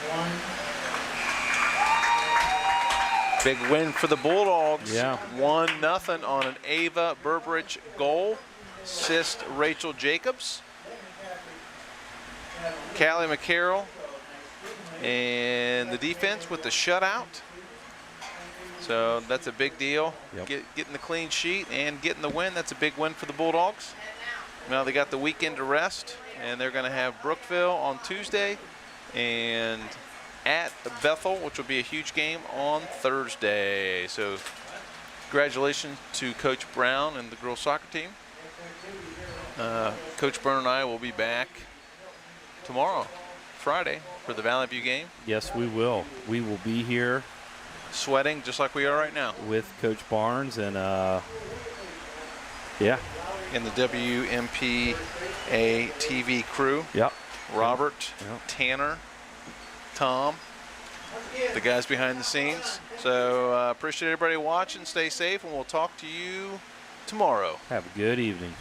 1. Big win for the Bulldogs. Yeah. 1-0 on an Ava Berberich goal. Assist Rachel Jacobs. Callie McCarroll. And the defense with the shutout. So that's a big deal. Yep. Getting the clean sheet and getting the win. That's a big win for the Bulldogs. Now they got the weekend to rest, and they're going to have Brookville on Tuesday and at Bethel, which will be a huge game on Thursday. So congratulations to Coach Brown and the girls soccer team. Coach Brown and I will be back tomorrow, Friday, for the Valley View game. Yes, we will. We will be here Sweating just like we are right now. with Coach Barnes and yeah. In the WMPA TV crew. Yep. Robert, Yep. Tanner, Tom, the guys behind the scenes. So appreciate everybody watching. Stay safe, and we'll talk to you tomorrow. Have a good evening.